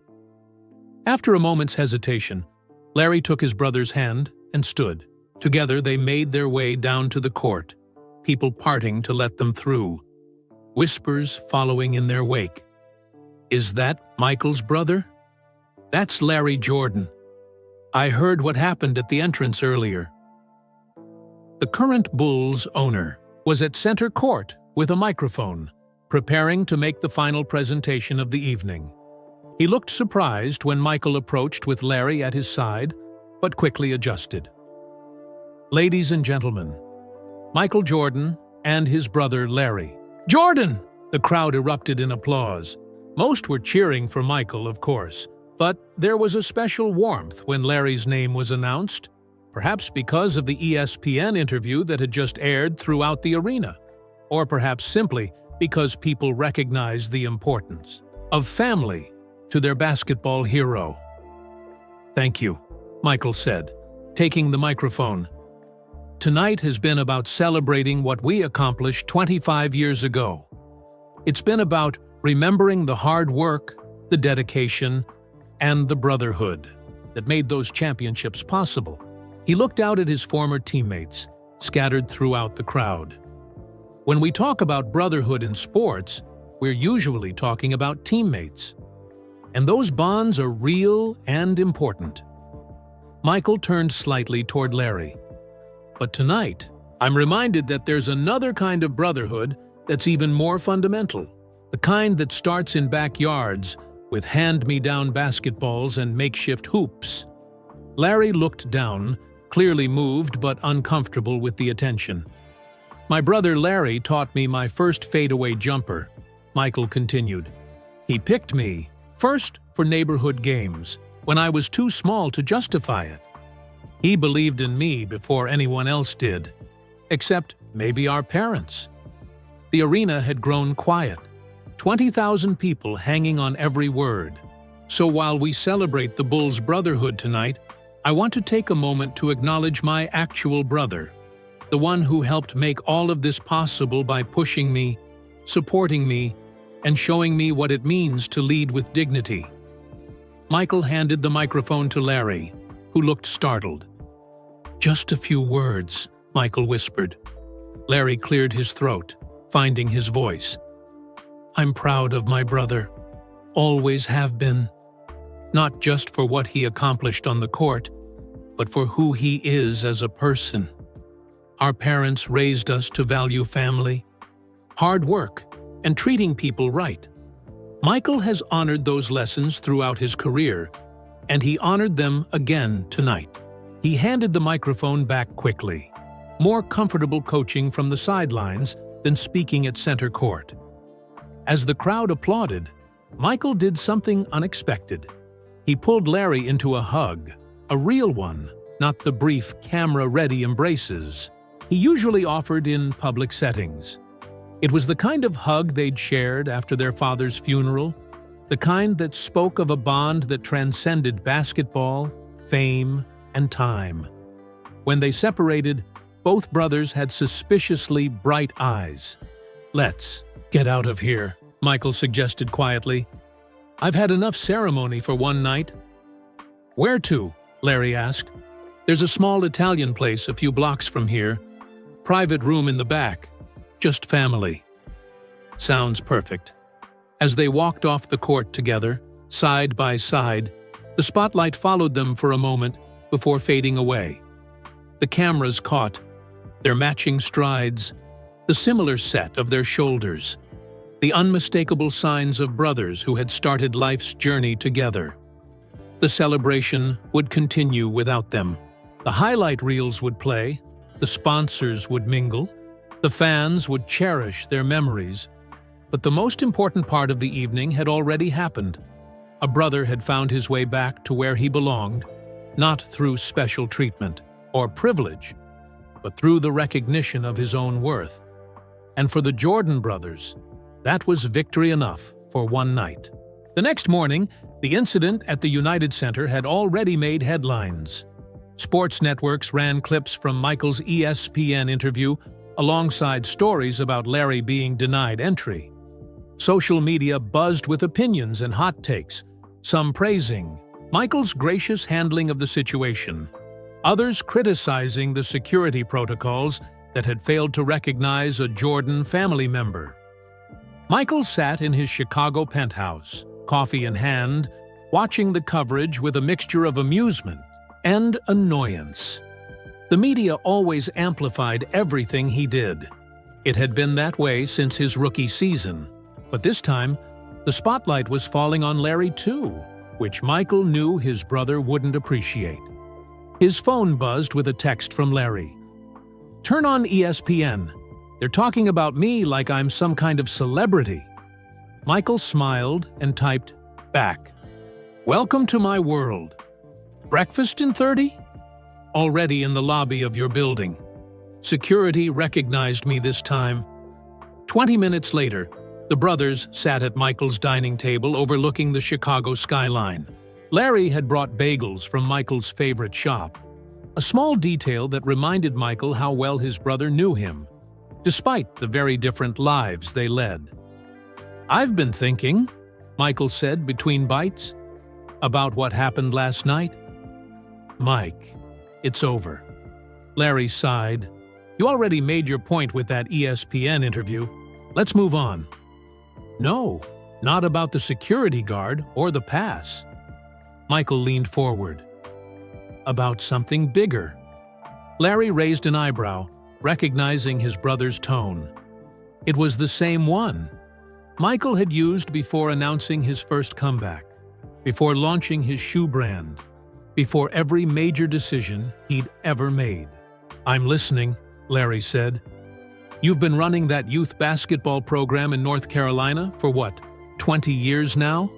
After a moment's hesitation, Larry took his brother's hand and stood. Together they made their way down to the court, people parting to let them through, whispers following in their wake. "Is that Michael's brother?" "That's Larry Jordan. I heard what happened at the entrance earlier." The current Bulls owner was at center court with a microphone, preparing to make the final presentation of the evening. He looked surprised when Michael approached with Larry at his side, but quickly adjusted. "Ladies and gentlemen, Michael Jordan and his brother Larry." "Jordan!" The crowd erupted in applause. Most were cheering for Michael, of course, but there was a special warmth when Larry's name was announced, perhaps because of the ESPN interview that had just aired throughout the arena, or perhaps simply because people recognized the importance of family to their basketball hero. "Thank you," Michael said, taking the microphone. "Tonight has been about celebrating what we accomplished 25 years ago. It's been about remembering the hard work, the dedication, and the brotherhood that made those championships possible." He looked out at his former teammates, scattered throughout the crowd. "When we talk about brotherhood in sports, we're usually talking about teammates. And those bonds are real and important." Michael turned slightly toward Larry. "But tonight, I'm reminded that there's another kind of brotherhood that's even more fundamental, the kind that starts in backyards with hand-me-down basketballs and makeshift hoops." Larry looked down, clearly moved but uncomfortable with the attention. "My brother Larry taught me my first fadeaway jumper," Michael continued. "He picked me first for neighborhood games, when I was too small to justify it. He believed in me before anyone else did, except maybe our parents." The arena had grown quiet, 20,000 people hanging on every word. "So while we celebrate the Bulls' brotherhood tonight, I want to take a moment to acknowledge my actual brother, the one who helped make all of this possible by pushing me supporting me, and showing me what it means to lead with dignity." Michael handed the microphone to Larry, who looked startled. "Just a few words," Michael whispered. Larry cleared his throat, finding his voice. "I'm proud of my brother. Always have been. Not just for what he accomplished on the court, but for who he is as a person. Our parents raised us to value family, hard work, and treating people right. Michael has honored those lessons throughout his career, and he honored them again tonight." He handed the microphone back quickly, more comfortable coaching from the sidelines than speaking at center court. As the crowd applauded, Michael did something unexpected. He pulled Larry into a hug, a real one, not the brief camera-ready embraces he usually offered in public settings. It was the kind of hug they'd shared after their father's funeral, the kind that spoke of a bond that transcended basketball, fame, and time. When they separated, both brothers had suspiciously bright eyes. "Let's get out of here," Michael suggested quietly. "I've had enough ceremony for one night." "Where to?" Larry asked. "There's a small Italian place a few blocks from here. Private room in the back. Just family." "Sounds perfect." As they walked off the court together, side by side, the spotlight followed them for a moment before fading away. The cameras caught their matching strides, the similar set of their shoulders, the unmistakable signs of brothers who had started life's journey together. The celebration would continue without them. The highlight reels would play, the sponsors would mingle, the fans would cherish their memories. But the most important part of the evening had already happened. A brother had found his way back to where he belonged, not through special treatment or privilege, but through the recognition of his own worth. And for the Jordan brothers, that was victory enough for one night. The next morning, the incident at the United Center had already made headlines. Sports networks ran clips from Michael's ESPN interview alongside stories about Larry being denied entry. Social media buzzed with opinions and hot takes, some praising Michael's gracious handling of the situation, others criticizing the security protocols that had failed to recognize a Jordan family member. Michael sat in his Chicago penthouse, coffee in hand, watching the coverage with a mixture of amusement and annoyance. The media always amplified everything he did. It had been that way since his rookie season, but this time, the spotlight was falling on Larry too, which Michael knew his brother wouldn't appreciate. His phone buzzed with a text from Larry. "Turn on ESPN. They're talking about me like I'm some kind of celebrity." Michael smiled and typed back, "Welcome to my world. Breakfast in 30? Already in the lobby of your building. Security recognized me this time." 20 minutes later, the brothers sat at Michael's dining table overlooking the Chicago skyline. Larry had brought bagels from Michael's favorite shop, a small detail that reminded Michael how well his brother knew him, despite the very different lives they led. "I've been thinking," Michael said between bites, "about what happened last night." "Mike, it's over." Larry sighed. "You already made your point with that ESPN interview. Let's move on." "No, not about the security guard or the pass." Michael leaned forward. "About something bigger." Larry raised an eyebrow, recognizing his brother's tone. It was the same one Michael had used before announcing his first comeback, before launching his shoe brand, before every major decision he'd ever made. "I'm listening," Larry said. "You've been running that youth basketball program in North Carolina for what, 20 years now?"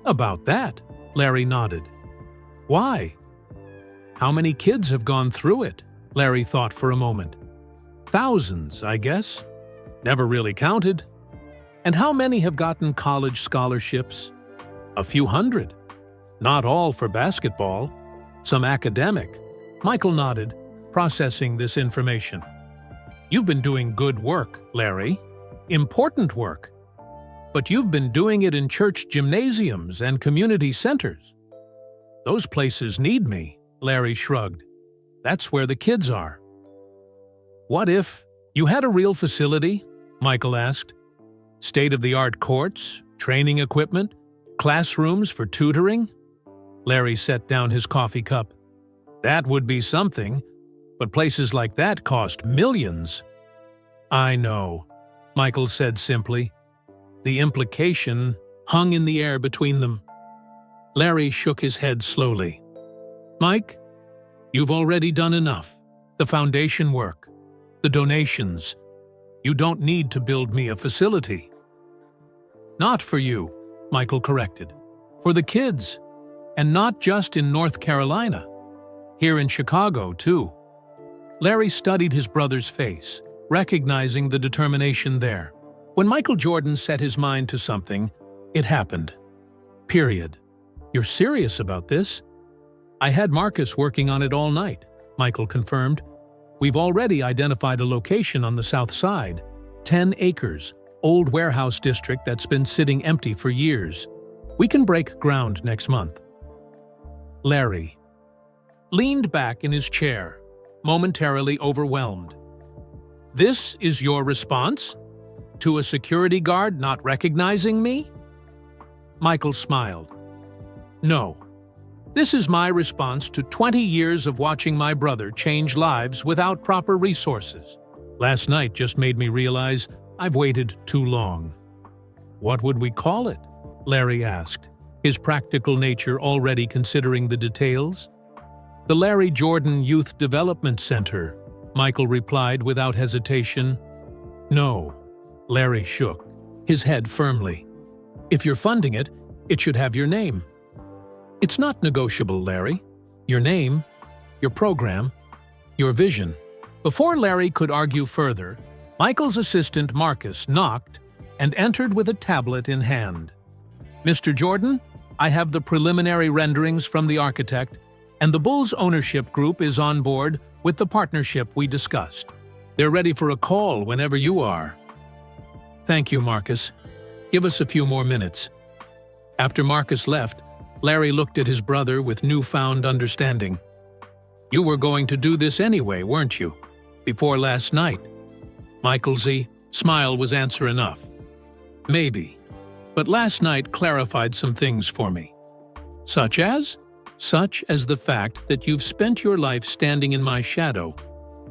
"About that," Larry nodded. "Why?" "How many kids have gone through it?" Larry thought for a moment. "Thousands, I guess. Never really counted." "And how many have gotten college scholarships?" "A few hundred. Not all for basketball. Some academic." Michael nodded, processing this information. "You've been doing good work, Larry." Important work. But you've been doing it in church gymnasiums and community centers. Those places need me, Larry shrugged. That's where the kids are. What if you had a real facility? Michael asked. State-of-the-art courts, training equipment, classrooms for tutoring? Larry set down his coffee cup. That would be something, but places like that cost millions. I know, Michael said simply. The implication hung in the air between them. Larry shook his head slowly. Mike, you've already done enough. The foundation work, the donations. You don't need to build me a facility. Not for you, Michael corrected. For the kids. And not just in North Carolina. Here in Chicago, too. Larry studied his brother's face, recognizing the determination there. When Michael Jordan set his mind to something, it happened. Period. You're serious about this? I had Marcus working on it all night, Michael confirmed. We've already identified a location on the south side. 10 acres, old warehouse district that's been sitting empty for years. We can break ground next month. Larry leaned back in his chair, momentarily overwhelmed. This is your response? To a security guard not recognizing me? Michael smiled. No. This is my response to 20 years of watching my brother change lives without proper resources. Last night just made me realize I've waited too long. What would we call it? Larry asked, his practical nature already considering the details. The Larry Jordan Youth Development Center, Michael replied without hesitation. No, Larry shook, his head firmly. If you're funding it, it should have your name. It's not negotiable, Larry. Your name, your program, your vision. Before Larry could argue further, Michael's assistant Marcus knocked and entered with a tablet in hand. Mr. Jordan, I have the preliminary renderings from the architect, and the Bulls ownership group is on board with the partnership we discussed. They're ready for a call whenever you are. Thank you, Marcus. Give us a few more minutes. After Marcus left, Larry looked at his brother with newfound understanding. You were going to do this anyway, weren't you? Before last night. Michael's smile was answer enough. Maybe. But last night clarified some things for me. Such as? Such as the fact that you've spent your life standing in my shadow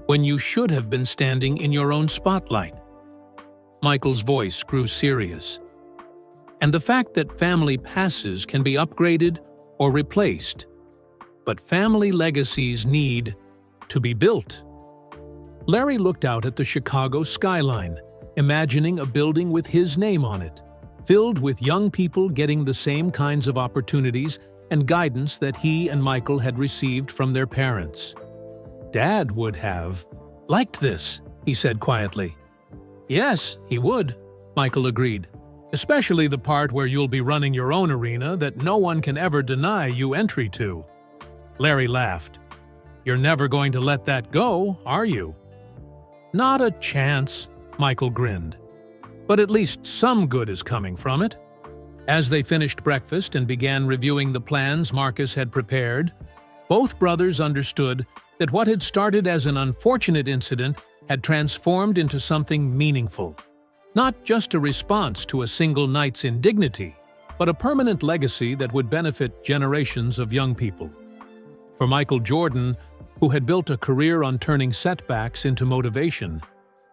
when you should have been standing in your own spotlight. Michael's voice grew serious. And the fact that family passes can be upgraded or replaced, but family legacies need to be built. Larry looked out at the Chicago skyline, imagining a building with his name on it, filled with young people getting the same kinds of opportunities and guidance that he and Michael had received from their parents. Dad would have liked this, he said quietly. Yes, he would, Michael agreed. Especially the part where you'll be running your own arena that no one can ever deny you entry to. Larry laughed. You're never going to let that go, are you? Not a chance, Michael grinned. But at least some good is coming from it. As they finished breakfast and began reviewing the plans Marcus had prepared, both brothers understood that what had started as an unfortunate incident had transformed into something meaningful. Not just a response to a single night's indignity, but a permanent legacy that would benefit generations of young people. For Michael Jordan, who had built a career on turning setbacks into motivation,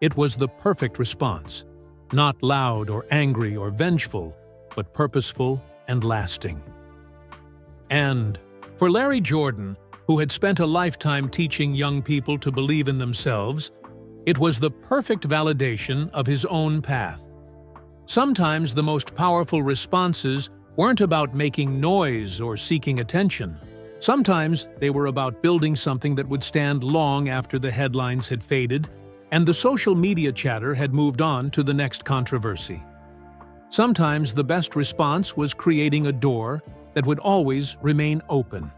it was the perfect response. Not loud or angry or vengeful, but purposeful and lasting. And for Larry Jordan, who had spent a lifetime teaching young people to believe in themselves, it was the perfect validation of his own path. Sometimes the most powerful responses weren't about making noise or seeking attention. Sometimes they were about building something that would stand long after the headlines had faded and the social media chatter had moved on to the next controversy. Sometimes the best response was creating a door that would always remain open.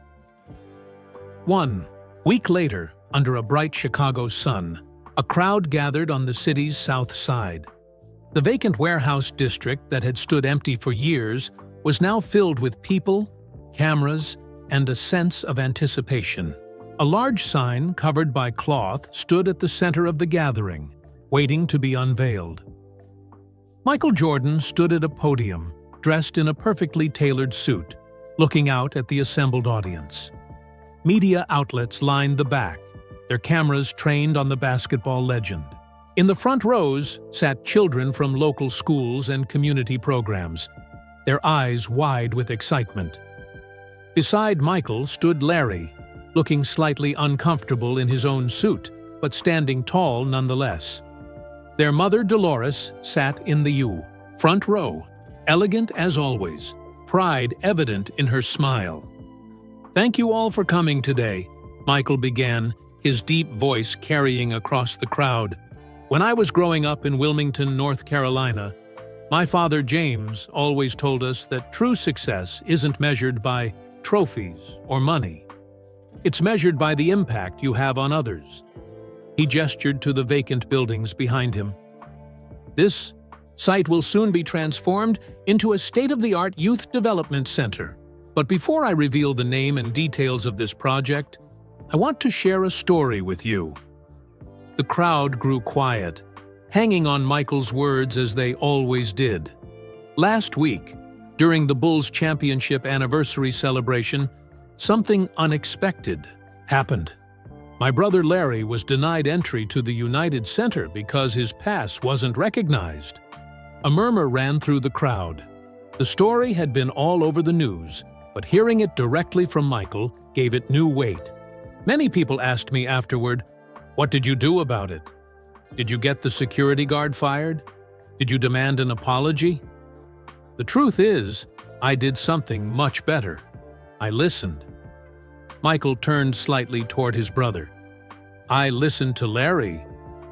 1 week later, under a bright Chicago sun, a crowd gathered on the city's south side. The vacant warehouse district that had stood empty for years was now filled with people, cameras, and a sense of anticipation. A large sign covered by cloth stood at the center of the gathering, waiting to be unveiled. Michael Jordan stood at a podium, dressed in a perfectly tailored suit, looking out at the assembled audience. Media outlets lined the back, their cameras trained on the basketball legend. In the front rows sat children from local schools and community programs, their eyes wide with excitement. Beside Michael stood Larry, looking slightly uncomfortable in his own suit, but standing tall nonetheless. Their mother, Dolores, sat in the front row, elegant as always, pride evident in her smile. "Thank you all for coming today," Michael began, his deep voice carrying across the crowd. "When I was growing up in Wilmington, North Carolina, my father James always told us that true success isn't measured by trophies or money. It's measured by the impact you have on others." He gestured to the vacant buildings behind him. "This site will soon be transformed into a state-of-the-art youth development center. But before I reveal the name and details of this project, I want to share a story with you." The crowd grew quiet, hanging on Michael's words as they always did. Last week, during the Bulls' championship anniversary celebration, something unexpected happened. My brother Larry was denied entry to the United Center because his pass wasn't recognized. A murmur ran through the crowd. The story had been all over the news, but hearing it directly from Michael gave it new weight. Many people asked me afterward, "What did you do about it? Did you get the security guard fired? Did you demand an apology?" The truth is, I did something much better. I listened. Michael turned slightly toward his brother. "I listened to Larry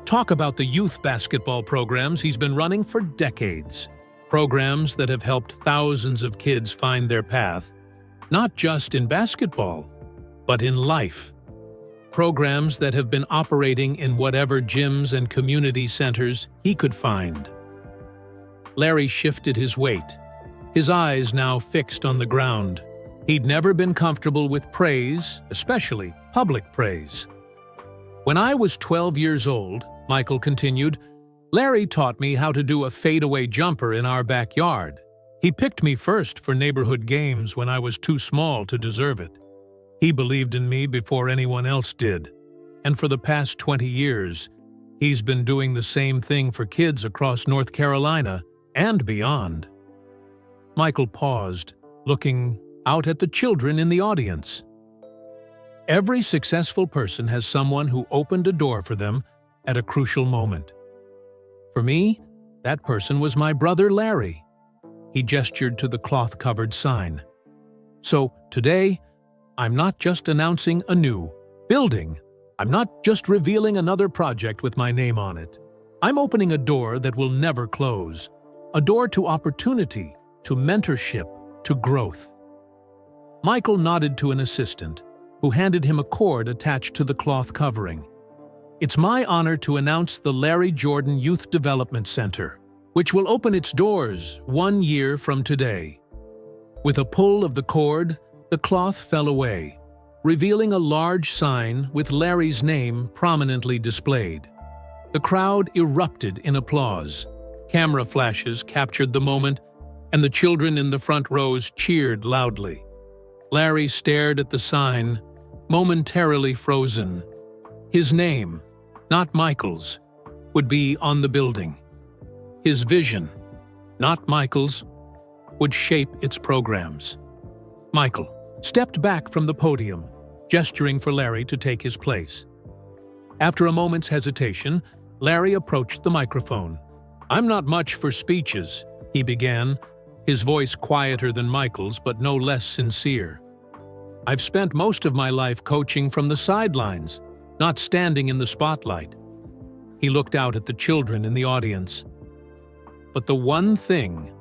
talk about the youth basketball programs he's been running for decades. Programs that have helped thousands of kids find their path, not just in basketball, but in life. Programs that have been operating in whatever gyms and community centers he could find." Larry shifted his weight, his eyes now fixed on the ground. He'd never been comfortable with praise, especially public praise. "When I was 12 years old," Michael continued, "Larry taught me how to do a fadeaway jumper in our backyard. He picked me first for neighborhood games when I was too small to deserve it. He believed in me before anyone else did. And for the past 20 years, he's been doing the same thing for kids across North Carolina and beyond." Michael paused, looking out at the children in the audience. Every successful person has someone who opened a door for them at a crucial moment. For me, that person was my brother Larry. He gestured to the cloth-covered sign. So today, I'm not just announcing a new building. I'm not just revealing another project with my name on it. I'm opening a door that will never close. A door to opportunity, to mentorship, to growth. Michael nodded to an assistant, who handed him a cord attached to the cloth covering. "It's my honor to announce the Larry Jordan Youth Development Center, which will open its doors 1 year from today." With a pull of the cord, the cloth fell away, revealing a large sign with Larry's name prominently displayed. The crowd erupted in applause. Camera flashes captured the moment, and the children in the front rows cheered loudly. Larry stared at the sign, momentarily frozen. His name, not Michael's, would be on the building. His vision, not Michael's, would shape its programs. Michael stepped back from the podium, gesturing for Larry to take his place. After a moment's hesitation, Larry approached the microphone. "I'm not much for speeches," he began, his voice quieter than Michael's but no less sincere. "I've spent most of my life coaching from the sidelines, not standing in the spotlight." He looked out at the children in the audience. "But the one thing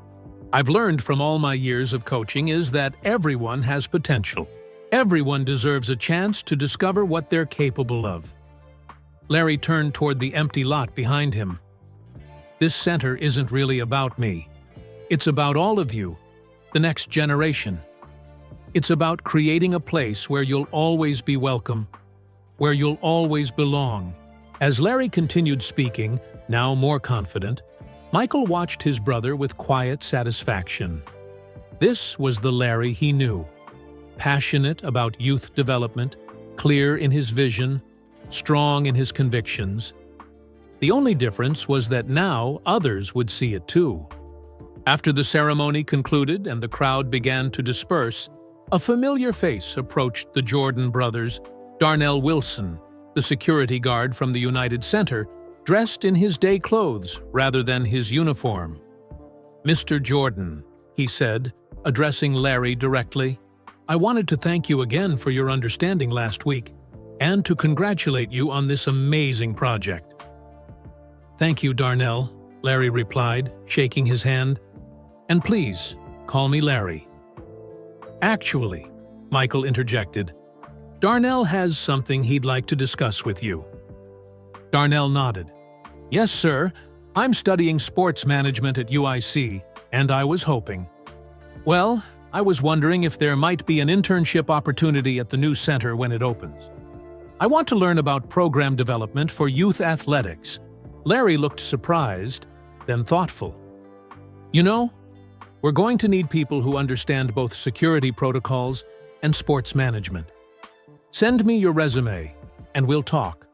I've learned from all my years of coaching is that everyone has potential. Everyone deserves a chance to discover what they're capable of." Larry turned toward the empty lot behind him. This center isn't really about me. It's about all of you, the next generation. It's about creating a place where you'll always be welcome, where you'll always belong." As Larry continued speaking, now more confident, Michael watched his brother with quiet satisfaction. This was the Larry he knew. Passionate about youth development, clear in his vision, strong in his convictions. The only difference was that now others would see it too. After the ceremony concluded and the crowd began to disperse, a familiar face approached the Jordan brothers. Darnell Wilson, the security guard from the United Center, dressed in his day clothes rather than his uniform. "Mr. Jordan," he said, addressing Larry directly, "I wanted to thank you again for your understanding last week and to congratulate you on this amazing project." "Thank you, Darnell," Larry replied, shaking his hand. "And please, call me Larry." "Actually," Michael interjected, "Darnell has something he'd like to discuss with you." Darnell nodded. "Yes, sir. I'm studying sports management at UIC, and I was hoping. Well, I was wondering if there might be an internship opportunity at the new center when it opens. I want to learn about program development for youth athletics." Larry looked surprised, then thoughtful. "You know, we're going to need people who understand both security protocols and sports management. Send me your resume, and we'll talk."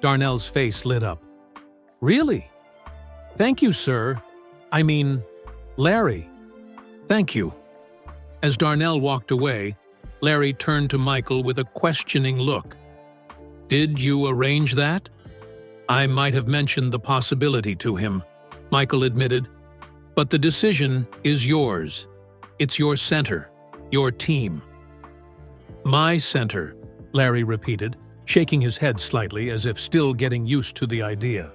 Darnell's face lit up. "Really? Thank you, sir. I mean, Larry. Thank you." As Darnell walked away, Larry turned to Michael with a questioning look. "Did you arrange that?" "I might have mentioned the possibility to him," Michael admitted. "But the decision is yours. It's your center, your team." "My center," Larry repeated, shaking his head slightly as if still getting used to the idea.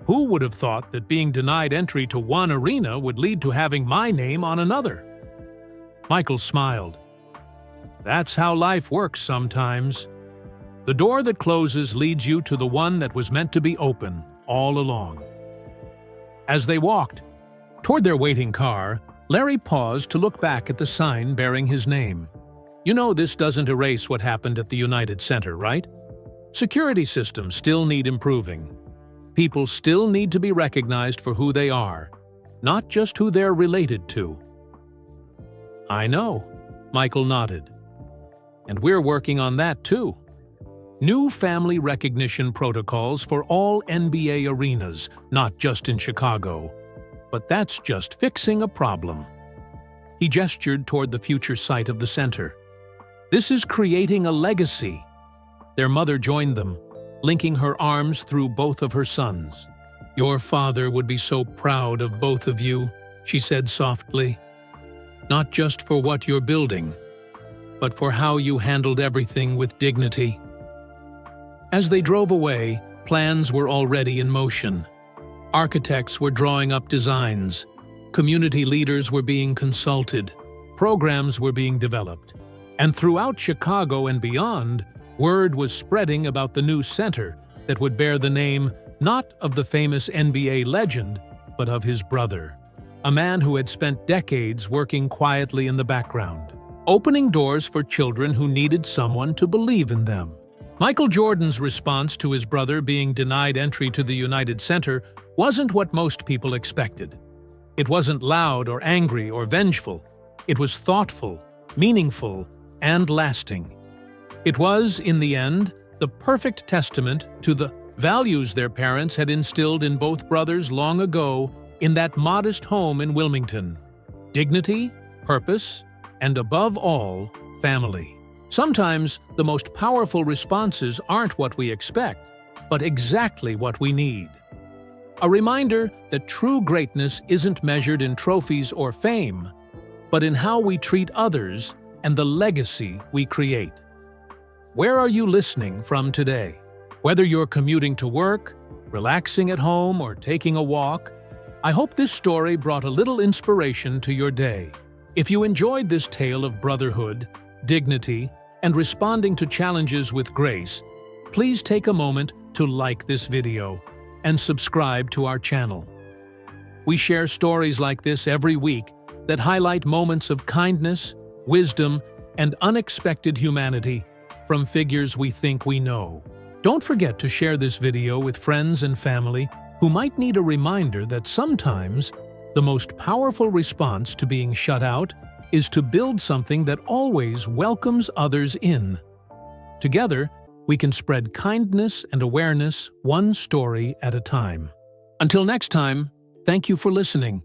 "Who would have thought that being denied entry to one arena would lead to having my name on another?" Michael smiled. "That's how life works sometimes. The door that closes leads you to the one that was meant to be open all along." As they walked toward their waiting car, Larry paused to look back at the sign bearing his name. "You know this doesn't erase what happened at the United Center, right? Security systems still need improving. People still need to be recognized for who they are, not just who they're related to." "I know," Michael nodded. "And we're working on that too. New family recognition protocols for all NBA arenas, not just in Chicago. But that's just fixing a problem." He gestured toward the future site of the center. "This is creating a legacy." Their mother joined them, linking her arms through both of her sons. "Your father would be so proud of both of you," she said softly. "Not just for what you're building, but for how you handled everything with dignity." As they drove away, plans were already in motion. Architects were drawing up designs. Community leaders were being consulted. Programs were being developed. And throughout Chicago and beyond, word was spreading about the new center that would bear the name not of the famous NBA legend, but of his brother, a man who had spent decades working quietly in the background, opening doors for children who needed someone to believe in them. Michael Jordan's response to his brother being denied entry to the United Center wasn't what most people expected. It wasn't loud or angry or vengeful. It was thoughtful, meaningful, and lasting. It was, in the end, the perfect testament to the values their parents had instilled in both brothers long ago in that modest home in Wilmington: dignity, purpose, and above all, family. Sometimes the most powerful responses aren't what we expect, but exactly what we need. A reminder that true greatness isn't measured in trophies or fame, but in how we treat others and the legacy we create. Where are you listening from today? Whether you're commuting to work, relaxing at home, or taking a walk, I hope this story brought a little inspiration to your day. If you enjoyed this tale of brotherhood, dignity, and responding to challenges with grace, please take a moment to like this video and subscribe to our channel. We share stories like this every week that highlight moments of kindness, wisdom, and unexpected humanity from figures we think we know. Don't forget to share this video with friends and family who might need a reminder that sometimes the most powerful response to being shut out is to build something that always welcomes others in. Together, we can spread kindness and awareness one story at a time. Until next time, thank you for listening.